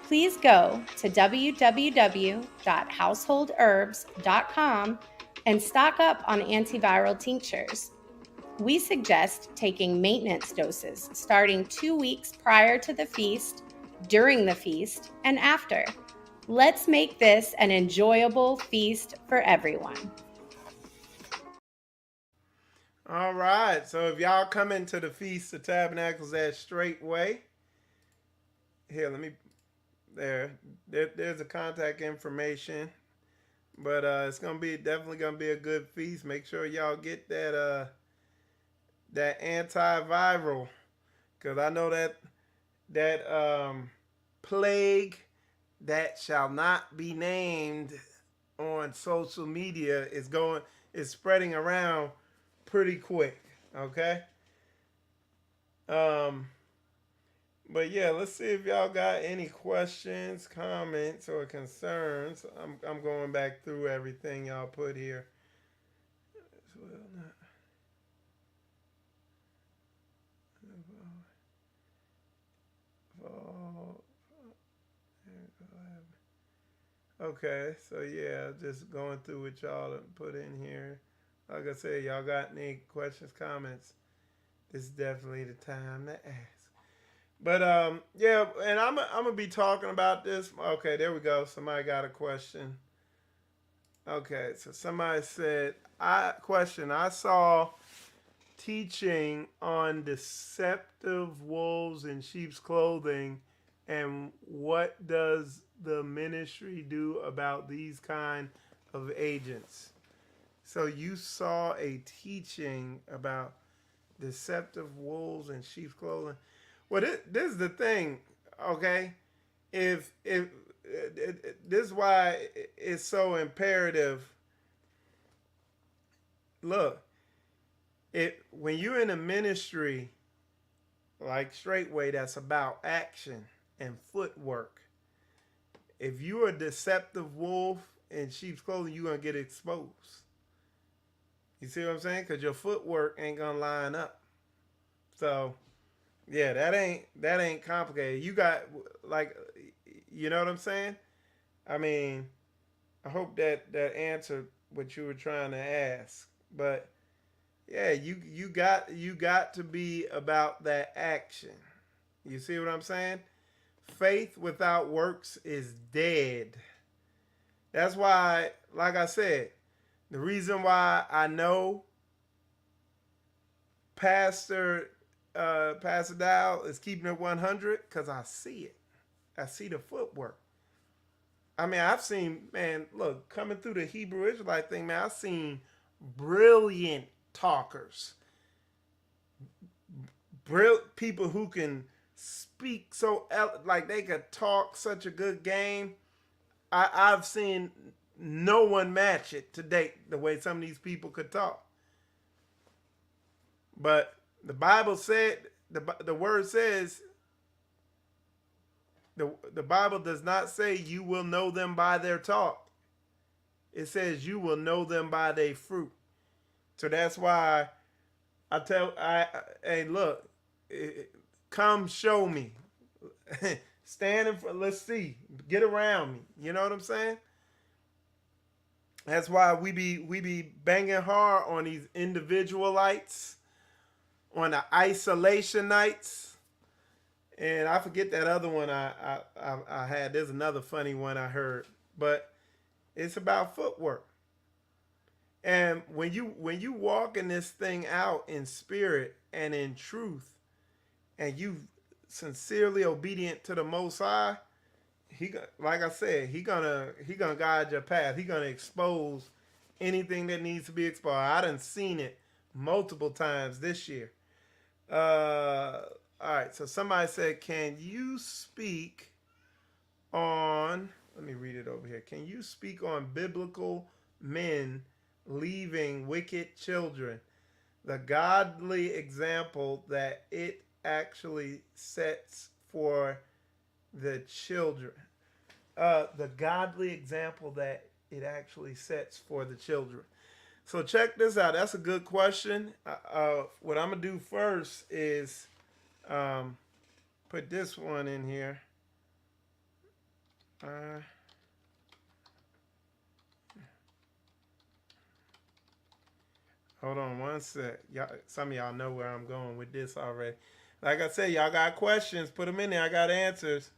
Please go to www.householdherbs.com and stock up on antiviral tinctures. We suggest taking maintenance doses starting 2 weeks prior to the feast, during the feast, and after. Let's make this an enjoyable feast for everyone. All right, so if y'all come into the Feast of Tabernacles that straight way, here, let me, there's a contact information. But it's gonna be definitely gonna be a good feast. Make sure y'all get that antiviral, cause I know that plague that shall not be named on social media is spreading around pretty quick. Okay. But yeah, let's see if y'all got any questions, comments, or concerns. I'm going back through everything y'all put here. Okay, so yeah, just going through what y'all put in here. Like I said, y'all got any questions, comments? This is definitely the time to ask. But yeah, and I'm gonna be talking about this. Okay, there we go. Somebody got a question. Okay, so somebody said, I saw teaching on deceptive wolves in sheep's clothing, and what does the ministry do about these kind of agents? So you saw a teaching about deceptive wolves in sheep's clothing. Well, this is the thing, okay? If this is why it's so imperative. Look, when you're in a ministry like Straightway that's about action and footwork, if you're a deceptive wolf in sheep's clothing, you're gonna get exposed. You see what I'm saying? Because your footwork ain't gonna line up. So yeah, that ain't complicated. You got, like, you know what I'm saying? I mean, I hope that answered what you were trying to ask. But yeah, you got to be about that action. You see what I'm saying? Faith without works is dead. That's why, like I said, the reason why I know Pastor Dow is keeping it 100, because I see it. I see the footwork. I mean, I've seen, man, look, coming through the Hebrew Israelite thing, man, I've seen brilliant talkers. Brilliant people who can speak so, like they could talk such a good game. I've seen no one match it to date, the way some of these people could talk. But the Bible said, the word says, the Bible does not say you will know them by their talk. It says you will know them by their fruit. So that's why hey, look, come show me. Stand in front, let's see, get around me. You know what I'm saying? That's why we be banging hard on these individualites, on the isolationites. And I forget that other one I had. There's another funny one I heard, but it's about footwork. And when you walk in this thing out in spirit and in truth, and you sincerely obedient to the Most High, like I said, he gonna guide your path. He gonna expose anything that needs to be exposed. I done seen it multiple times this year. All right, so somebody said, can you speak on, let me read it over here. Can you speak on biblical men leaving wicked children? The godly example that it actually sets for the children. The godly example that it actually sets for the children. So check this out. That's a good question. What I'm going to do first is put this one in here. Hold on one sec. Y'all, some of y'all know where I'm going with this already. Like I said, y'all got questions, put them in there. I got answers.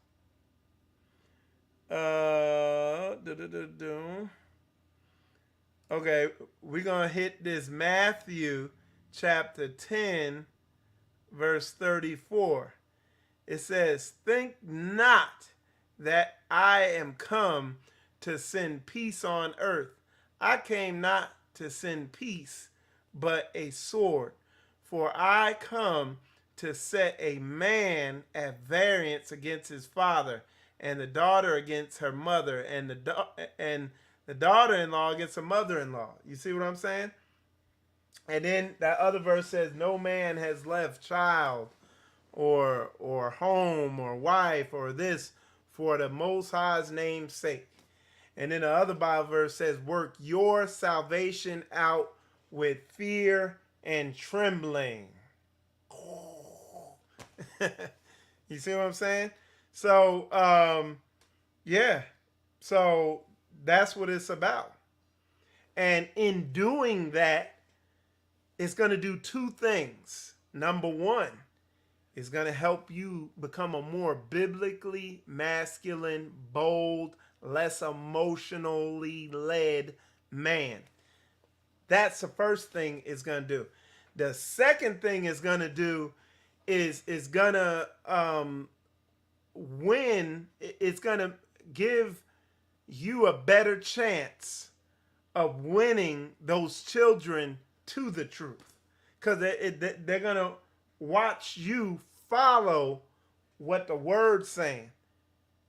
Okay, we're going to hit this Matthew chapter 10, verse 34. It says, think not that I am come to send peace on earth. I came not to send peace, but a sword. For I come to set a man at variance against his father, and the daughter against her mother, and the daughter-in-law against her mother-in-law. You see what I'm saying? And then that other verse says, no man has left child or home or wife or this for the Most High's name's sake. And then the other Bible verse says, work your salvation out with fear and trembling. You see what I'm saying? So, yeah. So that's what it's about. And in doing that, it's going to do two things. Number one, it's going to help you become a more biblically masculine, bold, less emotionally led man. That's the first thing it's going to do. The second thing it's going to do is going to win. It's going to give you a better chance of winning those children to the truth, because they're going to watch you follow what the word's saying.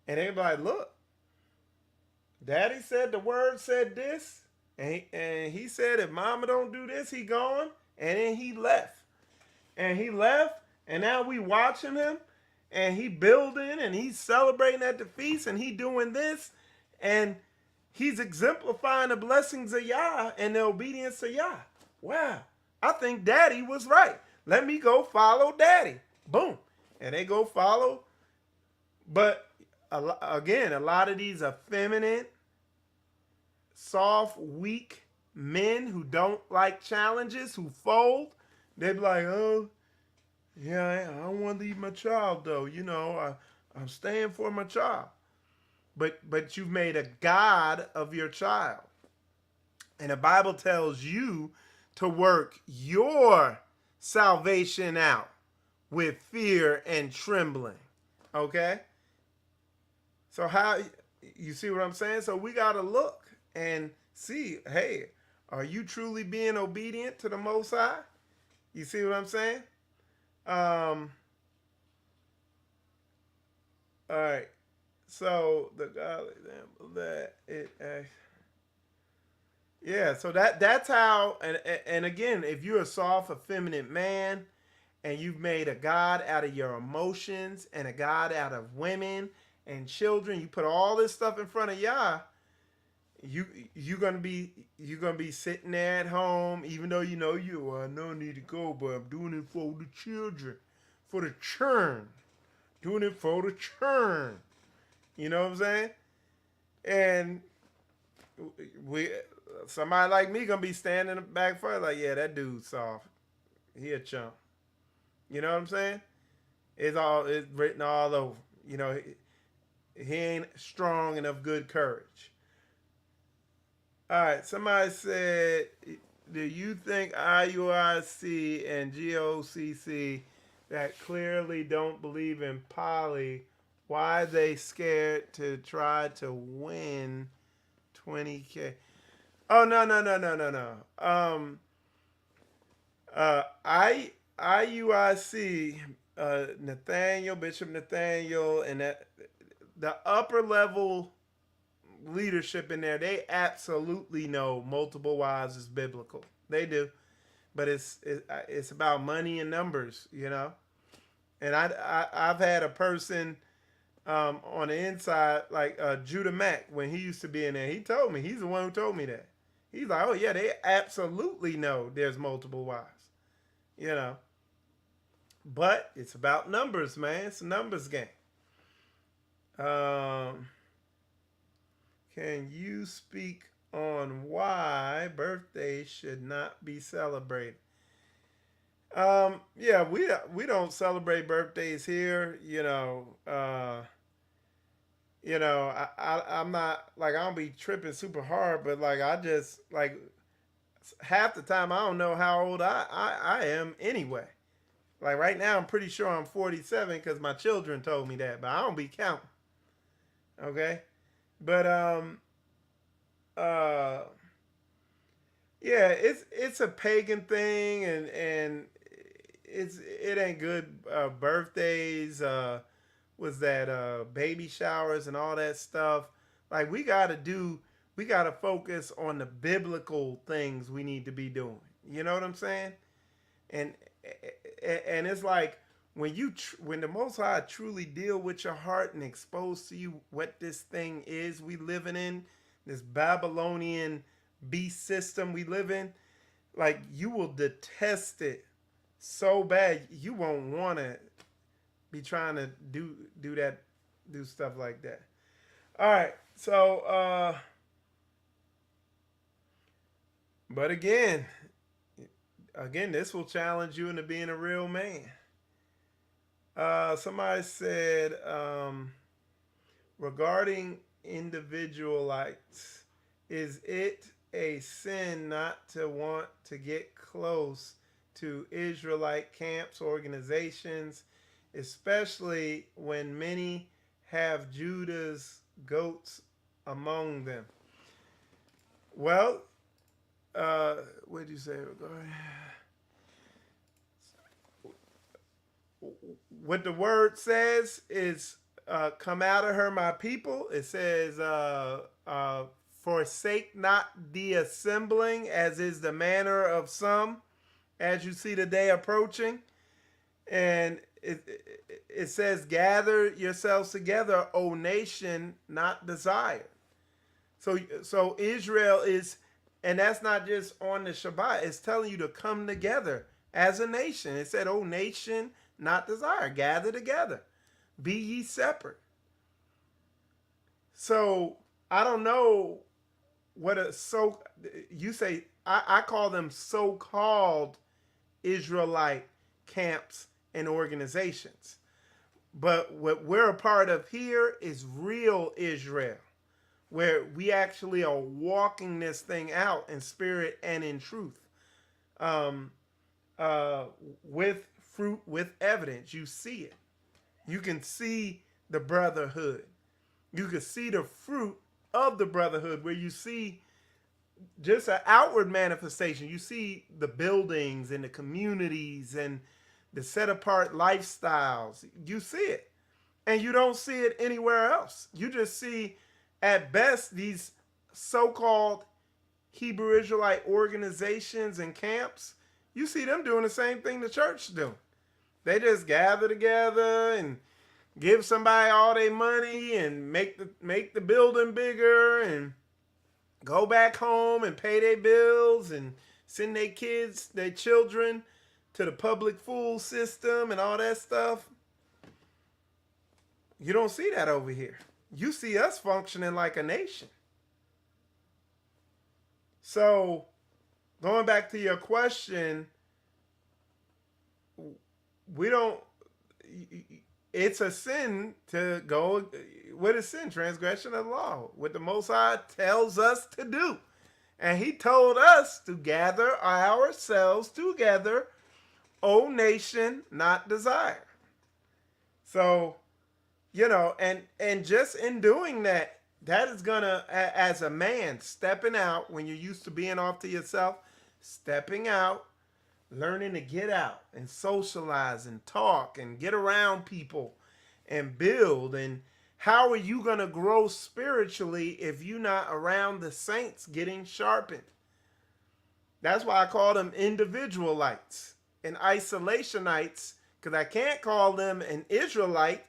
And they're like, look, daddy said the word said this, and he said if mama don't do this, he gone. And then he left. And now we watching him, and he building, and he's celebrating at the feast, and he doing this, and he's exemplifying the blessings of Yah and the obedience of Yah. Wow, I think daddy was right. Let me go follow daddy. Boom. And they go follow. But again, a lot of these effeminate, soft, weak men who don't like challenges, who fold, they be like, oh, yeah, I don't want to leave my child though. You know, I'm staying for my child. But you've made a god of your child. And the Bible tells you to work your salvation out with fear and trembling. Okay? So how, you see what I'm saying? So we got to look and see, hey, are you truly being obedient to the Most High? You see what I'm saying? All right. So the godly example that it yeah, so that's how, and again, if you're a soft, effeminate man and you've made a god out of your emotions and a god out of women and children, you put all this stuff in front of Yah, you're gonna be sitting there at home, even though you know I know I need to go, but I'm doing it for the children, for the churn, doing it for the churn. You know what I'm saying? And somebody like me gonna be standing in the back for like, yeah, that dude's soft. He a chump. You know what I'm saying? It's written all over. You know, he ain't strong enough good courage. All right, somebody said, do you think IUIC and GOCC that clearly don't believe in poly, why are they scared to try to win 20K? Oh, no. IUIC, Bishop Nathaniel, and the upper level leadership in there, they absolutely know multiple wives is biblical. They do. But it's about money and numbers, you know? And I've had a person on the inside, like Judah Mack, when he used to be in there, he told me, he's the one who told me that. He's like, oh yeah, they absolutely know there's multiple wives, you know. But it's about numbers, man. It's a numbers game. Can you speak on why birthdays should not be celebrated? Yeah, we don't celebrate birthdays here, you know. I'm not, like, I don't be tripping super hard, but like, I just, like, half the time I don't know how old I am anyway. Like right now, I'm pretty sure I'm 47 because my children told me that, but I don't be counting. Okay, but uh, yeah, it's a pagan thing, and it ain't good. Birthdays, was that baby showers and all that stuff. Like we gotta focus on the biblical things we need to be doing. You know what I'm saying? And and it's like when the Most High truly deal with your heart and expose to you what this thing is we living in, this Babylonian beast system we live in, like you will detest it so bad you won't want to be trying to do stuff like that. All right, so but again, this will challenge you into being a real man. Somebody said regarding individualites, is it a sin not to want to get close to Israelite camps, organizations, especially when many have Judah's goats among them? Well, what did you say regarding? What the word says is, come out of her, my people. It says, forsake not the assembling, as is the manner of some, as you see the day approaching. And it says, gather yourselves together, O nation, not desired. So Israel is, and that's not just on the Shabbat, it's telling you to come together as a nation. It said, O nation, not desire. Gather together. Be ye separate. So I don't know what you say, I call them so-called Israelite camps and organizations. But what we're a part of here is real Israel, where we actually are walking this thing out in spirit and in truth. With fruit, with evidence. You see it. You can see the brotherhood. You can see the fruit of the brotherhood, where you see just an outward manifestation. You see the buildings and the communities and the set apart lifestyles. You see it. And you don't see it anywhere else. You just see, at best, these so-called Hebrew Israelite organizations and camps. You see them doing the same thing the church is doing. They just gather together and give somebody all their money and make the building bigger and go back home and pay their bills and send their children to the public school system and all that stuff. You don't see that over here. You see us functioning like a nation. So, going back to your question, it's a sin to go. What is sin? Transgression of the law. What the Most High tells us to do. And he told us to gather ourselves together, O nation, not desire. So, and just in doing that, that is gonna, as a man, stepping out when you're used to being off to yourself, stepping out, learning to get out and socialize and talk and get around people and build. And how are you going to grow spiritually if you're not around the saints getting sharpened? That's why I call them individualites and isolationites, because I can't call them an Israelite,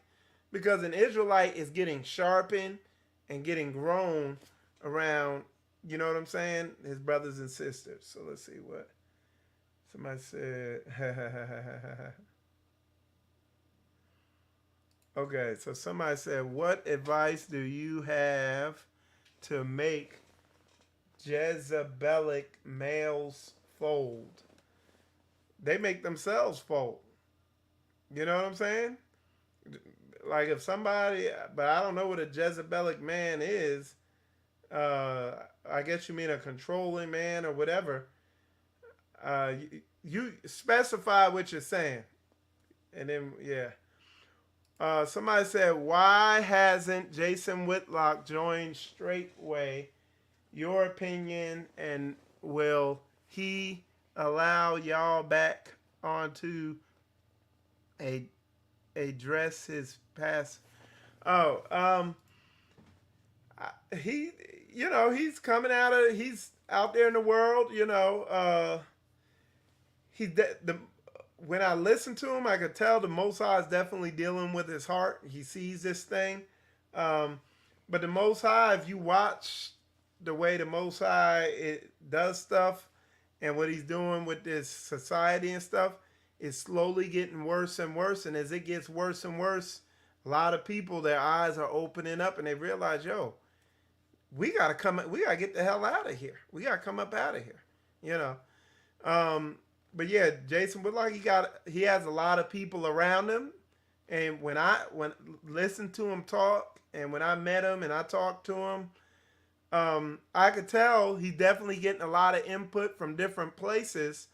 because an Israelite is getting sharpened and getting grown around, you know what I'm saying, his brothers and sisters. So let's see what somebody said. Okay, so somebody said, what advice do you have to make Jezebelic males fold? They make themselves fold. You know what I'm saying? Like if somebody, but I don't know what a Jezebelic man is. I guess you mean a controlling man or whatever. You specify what you're saying. And then, yeah. Somebody said, why hasn't Jason Whitlock joined Straightway? Your opinion, and will he allow y'all back onto a address his past? Oh, he, he's coming he's out there in the world, the when I listen to him, I could tell the Most High is definitely dealing with his heart. He sees this thing. But the Most High, if you watch the way the Most High does stuff and what he's doing with this society and stuff, it's slowly getting worse and worse. And as it gets worse and worse, a lot of people, their eyes are opening up and they realize, yo, we gotta get the hell out of here. We gotta come up out of here, But yeah, Jason Whitlock, he has a lot of people around him, and when listen to him talk, and when I met him and I talked to him, I could tell he's definitely getting a lot of input from different places,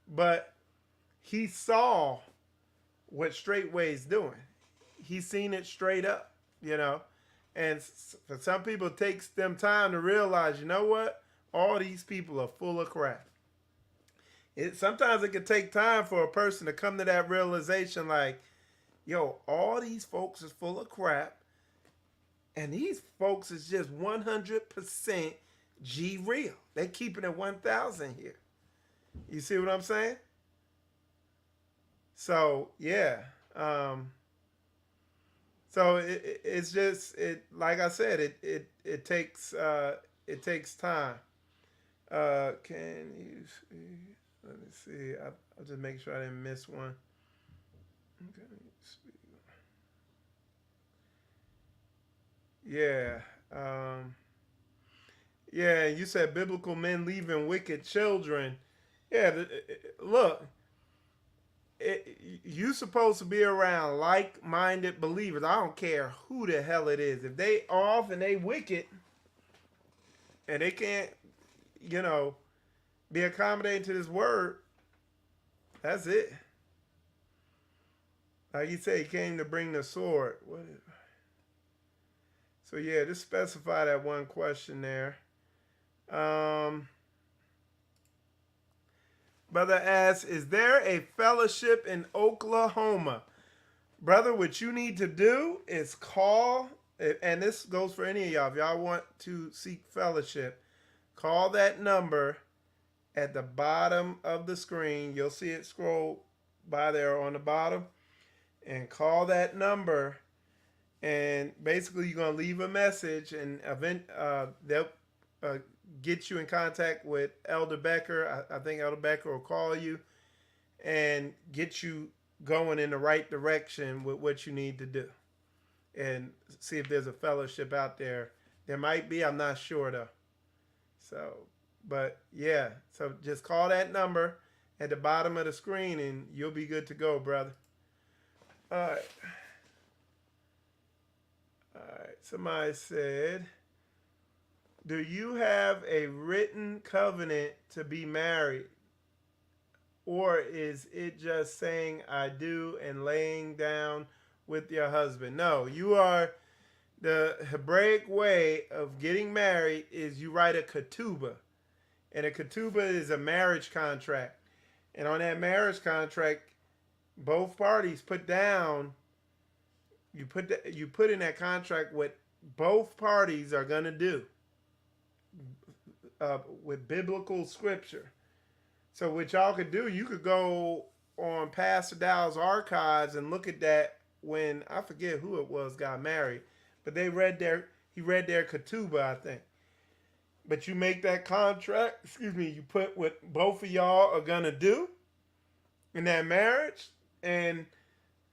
but he saw what Straightway's doing. He's seen it straight up, And for some people, it takes them time to realize, you know what? All these people are full of crap. Sometimes it can take time for a person to come to that realization, like, yo, all these folks is full of crap, and these folks is just 100% G real. They keeping it 1,000 here. You see what I'm saying? So yeah. So it's just like I said, it takes time. Can you see? Let me see. I'll just make sure I didn't miss one. Okay. Yeah. Yeah, you said biblical men leaving wicked children. Yeah, look, you supposed to be around like-minded believers. I don't care who the hell it is. If they off and they wicked and they can't, be accommodating to this word, that's it. Like you say, he came to bring the sword. So yeah, just specify that one question there. Brother asks, is there a fellowship in Oklahoma? Brother, what you need to do is call, and this goes for any of y'all, if y'all want to seek fellowship, call that number at the bottom of the screen. You'll see it scroll by there on the bottom, and call that number, and basically you're going to leave a message, and they'll get you in contact with Elder Becker. I think Elder Becker will call you and get you going in the right direction with what you need to do, and see if there's a fellowship out there. There might be, I'm not sure though. So, but yeah, so just call that number at the bottom of the screen and you'll be good to go, brother. All right. Somebody said, do you have a written covenant to be married? Or is it just saying I do and laying down with your husband? No, the Hebraic way of getting married is you write a ketubah. And a ketubah is a marriage contract. And on that marriage contract, both parties put down, you put in that contract what both parties are going to do with biblical scripture. So what y'all could do, you could go on Pastor Dow's archives and look at that when, I forget who it was, got married. But he read their ketubah, I think. But you make that contract, you put what both of y'all are going to do in that marriage, and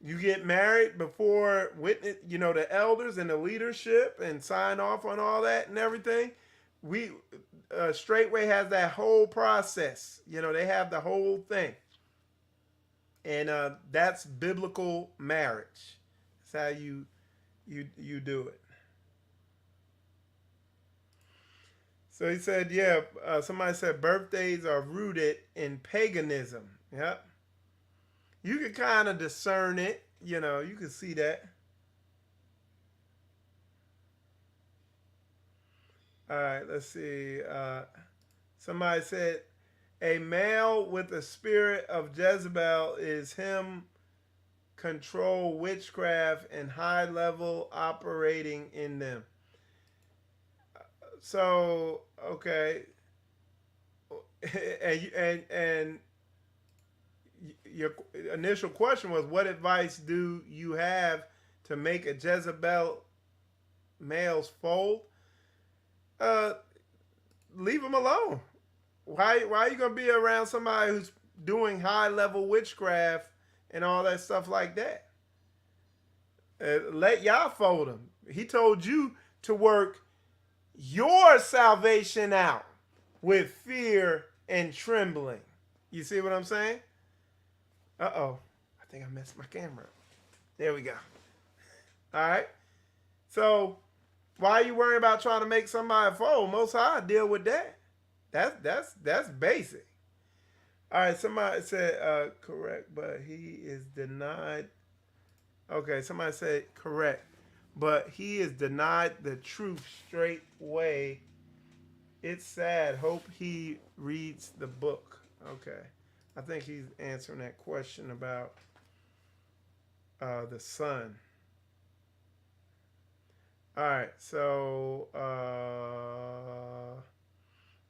you get married before witness, the elders and the leadership, and sign off on all that and everything. Straightway has that whole process. They have the whole thing. And that's biblical marriage. That's how you do it. So he said, somebody said birthdays are rooted in paganism. Yep. You can kind of discern it. You know, you can see that. All right, let's see. Somebody said, a male with the spirit of Jezebel is him control witchcraft and high level operating in them. So, okay. And your initial question was, what advice do you have to make a Jezebel male's fold? Leave them alone. Why are you gonna be around somebody who's doing high level witchcraft and all that stuff like that? Let y'all fold him. He told you to work your salvation out with fear and trembling. You see what I'm saying? Uh-oh. I think I messed my camera up. There we go. All right. So why are you worrying about trying to make somebody fold? Most High deal with that. That's basic. All right, somebody said correct, but he is denied. Okay, somebody said correct, but he is denied the truth straight way. It's sad. Hope he reads the book. Okay, I think he's answering that question about the son. All right, so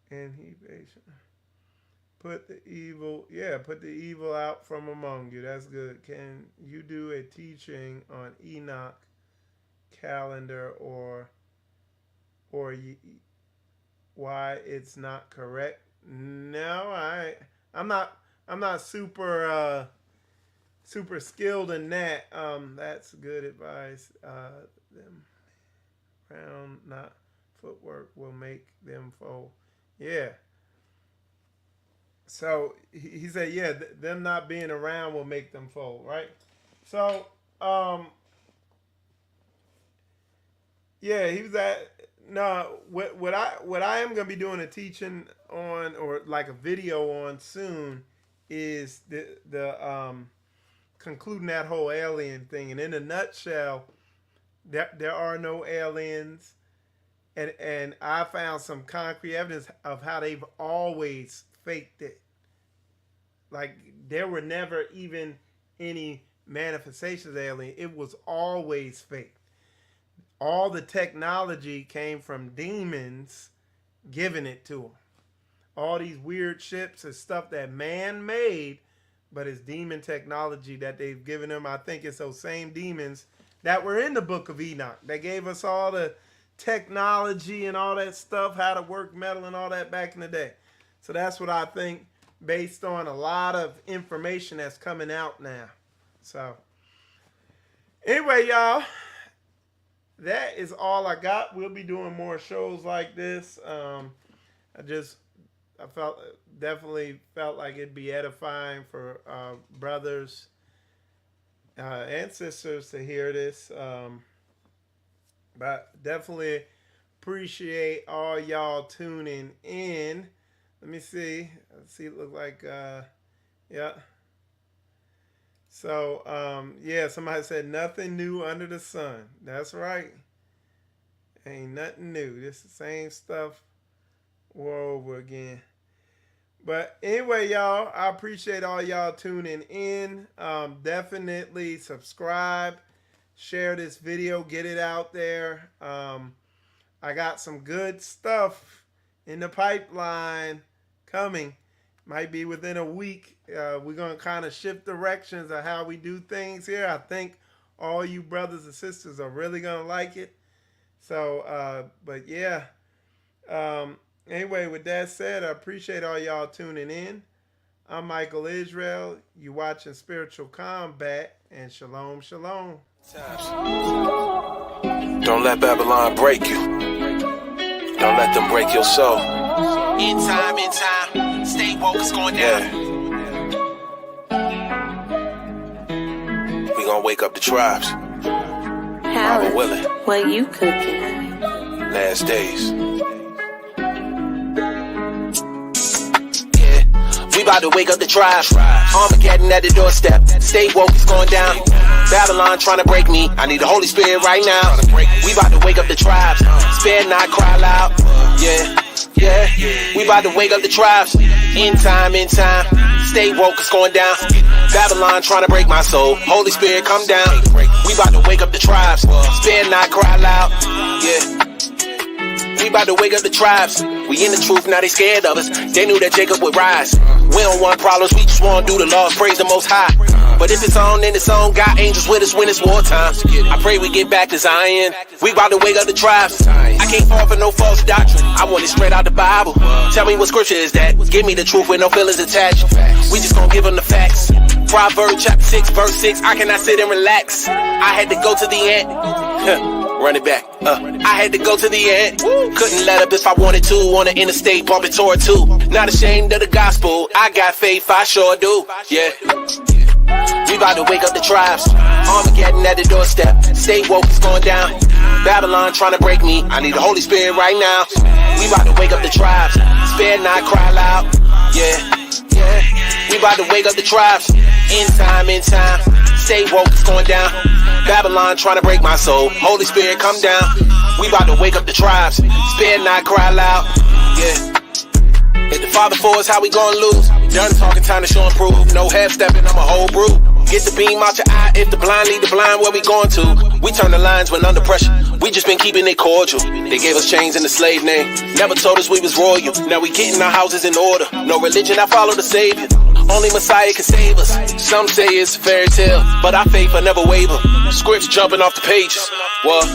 and he patient. Put the evil out from among you. That's good. Can you do a teaching on Enoch calendar or why it's not correct? No, I'm not super skilled in that. That's good advice. Them round not footwork will make them fold. Yeah. So he said, yeah, them not being around will make them fold, right? So, yeah, he was at, no, what I am going to be doing a teaching on, or like a video on soon, is the concluding that whole alien thing. And in a nutshell, there are no aliens. And I found some concrete evidence of how they've always faked it. Like, there were never even any manifestations of alien. It was always fake. All the technology came from demons giving it to them. All these weird ships and stuff that man made, but it's demon technology that they've given them. I think it's those same demons that were in the book of Enoch. They gave us all the technology and all that stuff, how to work metal and all that back in the day. So that's what I think, based on a lot of information that's coming out now. So anyway, y'all, that is all I got. We'll be doing more shows like this. I definitely felt like it'd be edifying for brothers and sisters to hear this. But definitely appreciate all y'all tuning in. Let me see. Let's see, it look like, yeah. So, yeah, somebody said nothing new under the sun. That's right. Ain't nothing new. It's the same stuff all over again. But anyway, y'all, I appreciate all y'all tuning in. Definitely subscribe. Share this video, get it out there. I got some good stuff in the pipeline coming. Might be within a week. We're going to kind of shift directions of how we do things here. I think all you brothers and sisters are really going to like it. So, but yeah. Anyway, with that said, I appreciate all y'all tuning in. I'm Michael Israel. You watching Spiritual Combat, and shalom, shalom. Don't let Babylon break you. Don't let them break your soul. In time, stay woke, it's going down. We gonna wake up the tribes. Howard, willing. what you cooking? Last days. Yeah, we about to wake up the tribe. Armageddon at the doorstep. Stay woke, it's going down. Babylon trying to break me. I need the Holy Spirit right now. We about to wake up the tribes. Spare not, cry loud. Yeah. We about to wake up the tribes. In time. Stay woke, it's going down. Babylon trying to break my soul. Holy Spirit, come down. We about to wake up the tribes. Spare not, cry loud. Yeah. We about to wake up the tribes. We in the truth, now they scared of us. They knew that Jacob would rise. We don't want problems, we just want to do the laws, praise the Most High. But if it's on, then it's on. Got angels with us when it's wartime. I pray we get back to Zion. We about to wake up the tribes. I can't fall for no false doctrine. I want it straight out the Bible. Tell me what scripture is that. Give me the truth with no feelings attached. We just gonna give them the facts. Proverbs chapter 6, verse 6. I cannot sit and relax. I had to go to the end. Run it back. I had to go to the end. Couldn't let up if I wanted to. On the interstate, bumping toward two. Not ashamed of the gospel. I got faith, I sure do. Yeah. We about to wake up the tribes. Armageddon at the doorstep. Stay woke, it's going down. Babylon trying to break me. I need the Holy Spirit right now. We about to wake up the tribes. Spare not, cry loud. Yeah. We about to wake up the tribes. In time. Stay woke, it's going down. Babylon trying to break my soul. Holy Spirit, come down. We about to wake up the tribes. Spare not, cry loud. Yeah. If the Father for us, how we gonna lose? Done talking, time to show and prove. No half stepping, I'm a whole brew. Get the beam out your eye. If the blind lead the blind, where we going to? We turn the lines when under pressure. We just been keeping it cordial. They gave us chains in the slave name. Never told us we was royal. Now we getting our houses in order. No religion, I follow the Savior. Only Messiah can save us. Some say it's a fairy tale, but our faith will never waver. Scripts jumping off the pages. What?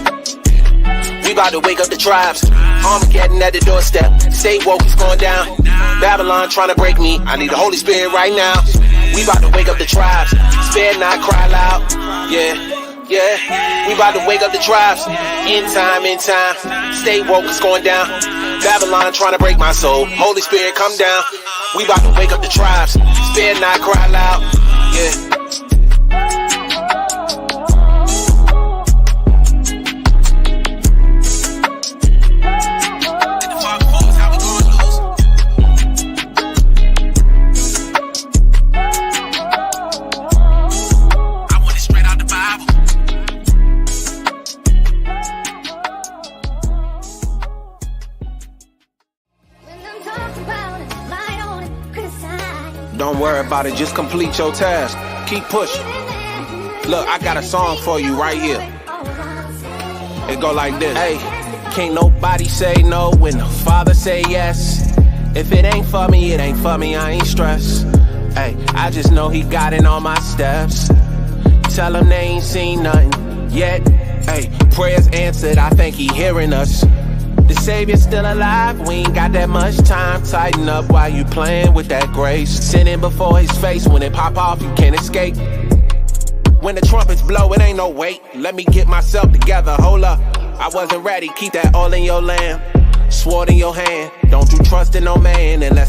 We about to wake up the tribes. Armageddon at the doorstep. Stay woke, it's going down. Babylon trying to break me. I need the Holy Spirit right now. We about to wake up the tribes. Spare not, cry loud. Yeah. We about to wake up the tribes. In time. Stay woke, it's going down. Babylon trying to break my soul. Holy Spirit, come down. We about to wake up the tribes. Spare not, cry loud. Yeah. Don't worry about it, just complete your task. Keep pushing. Look, I got a song for you right here. It go like this. Hey, can't nobody say no when the Father say yes. If it ain't for me, it ain't for me, I ain't stressed. Hey, I just know he got in all my steps. Tell him they ain't seen nothing yet. Hey, prayers answered, I think he hearing us. The Savior's still alive, we ain't got that much time. Tighten up while you playing with that grace. Sinning before his face, when it pop off, you can't escape. When the trumpets blow, it ain't no wait. Let me get myself together, hold up. I wasn't ready, keep that all in your lamb. Sword in your hand, don't you trust in no man unless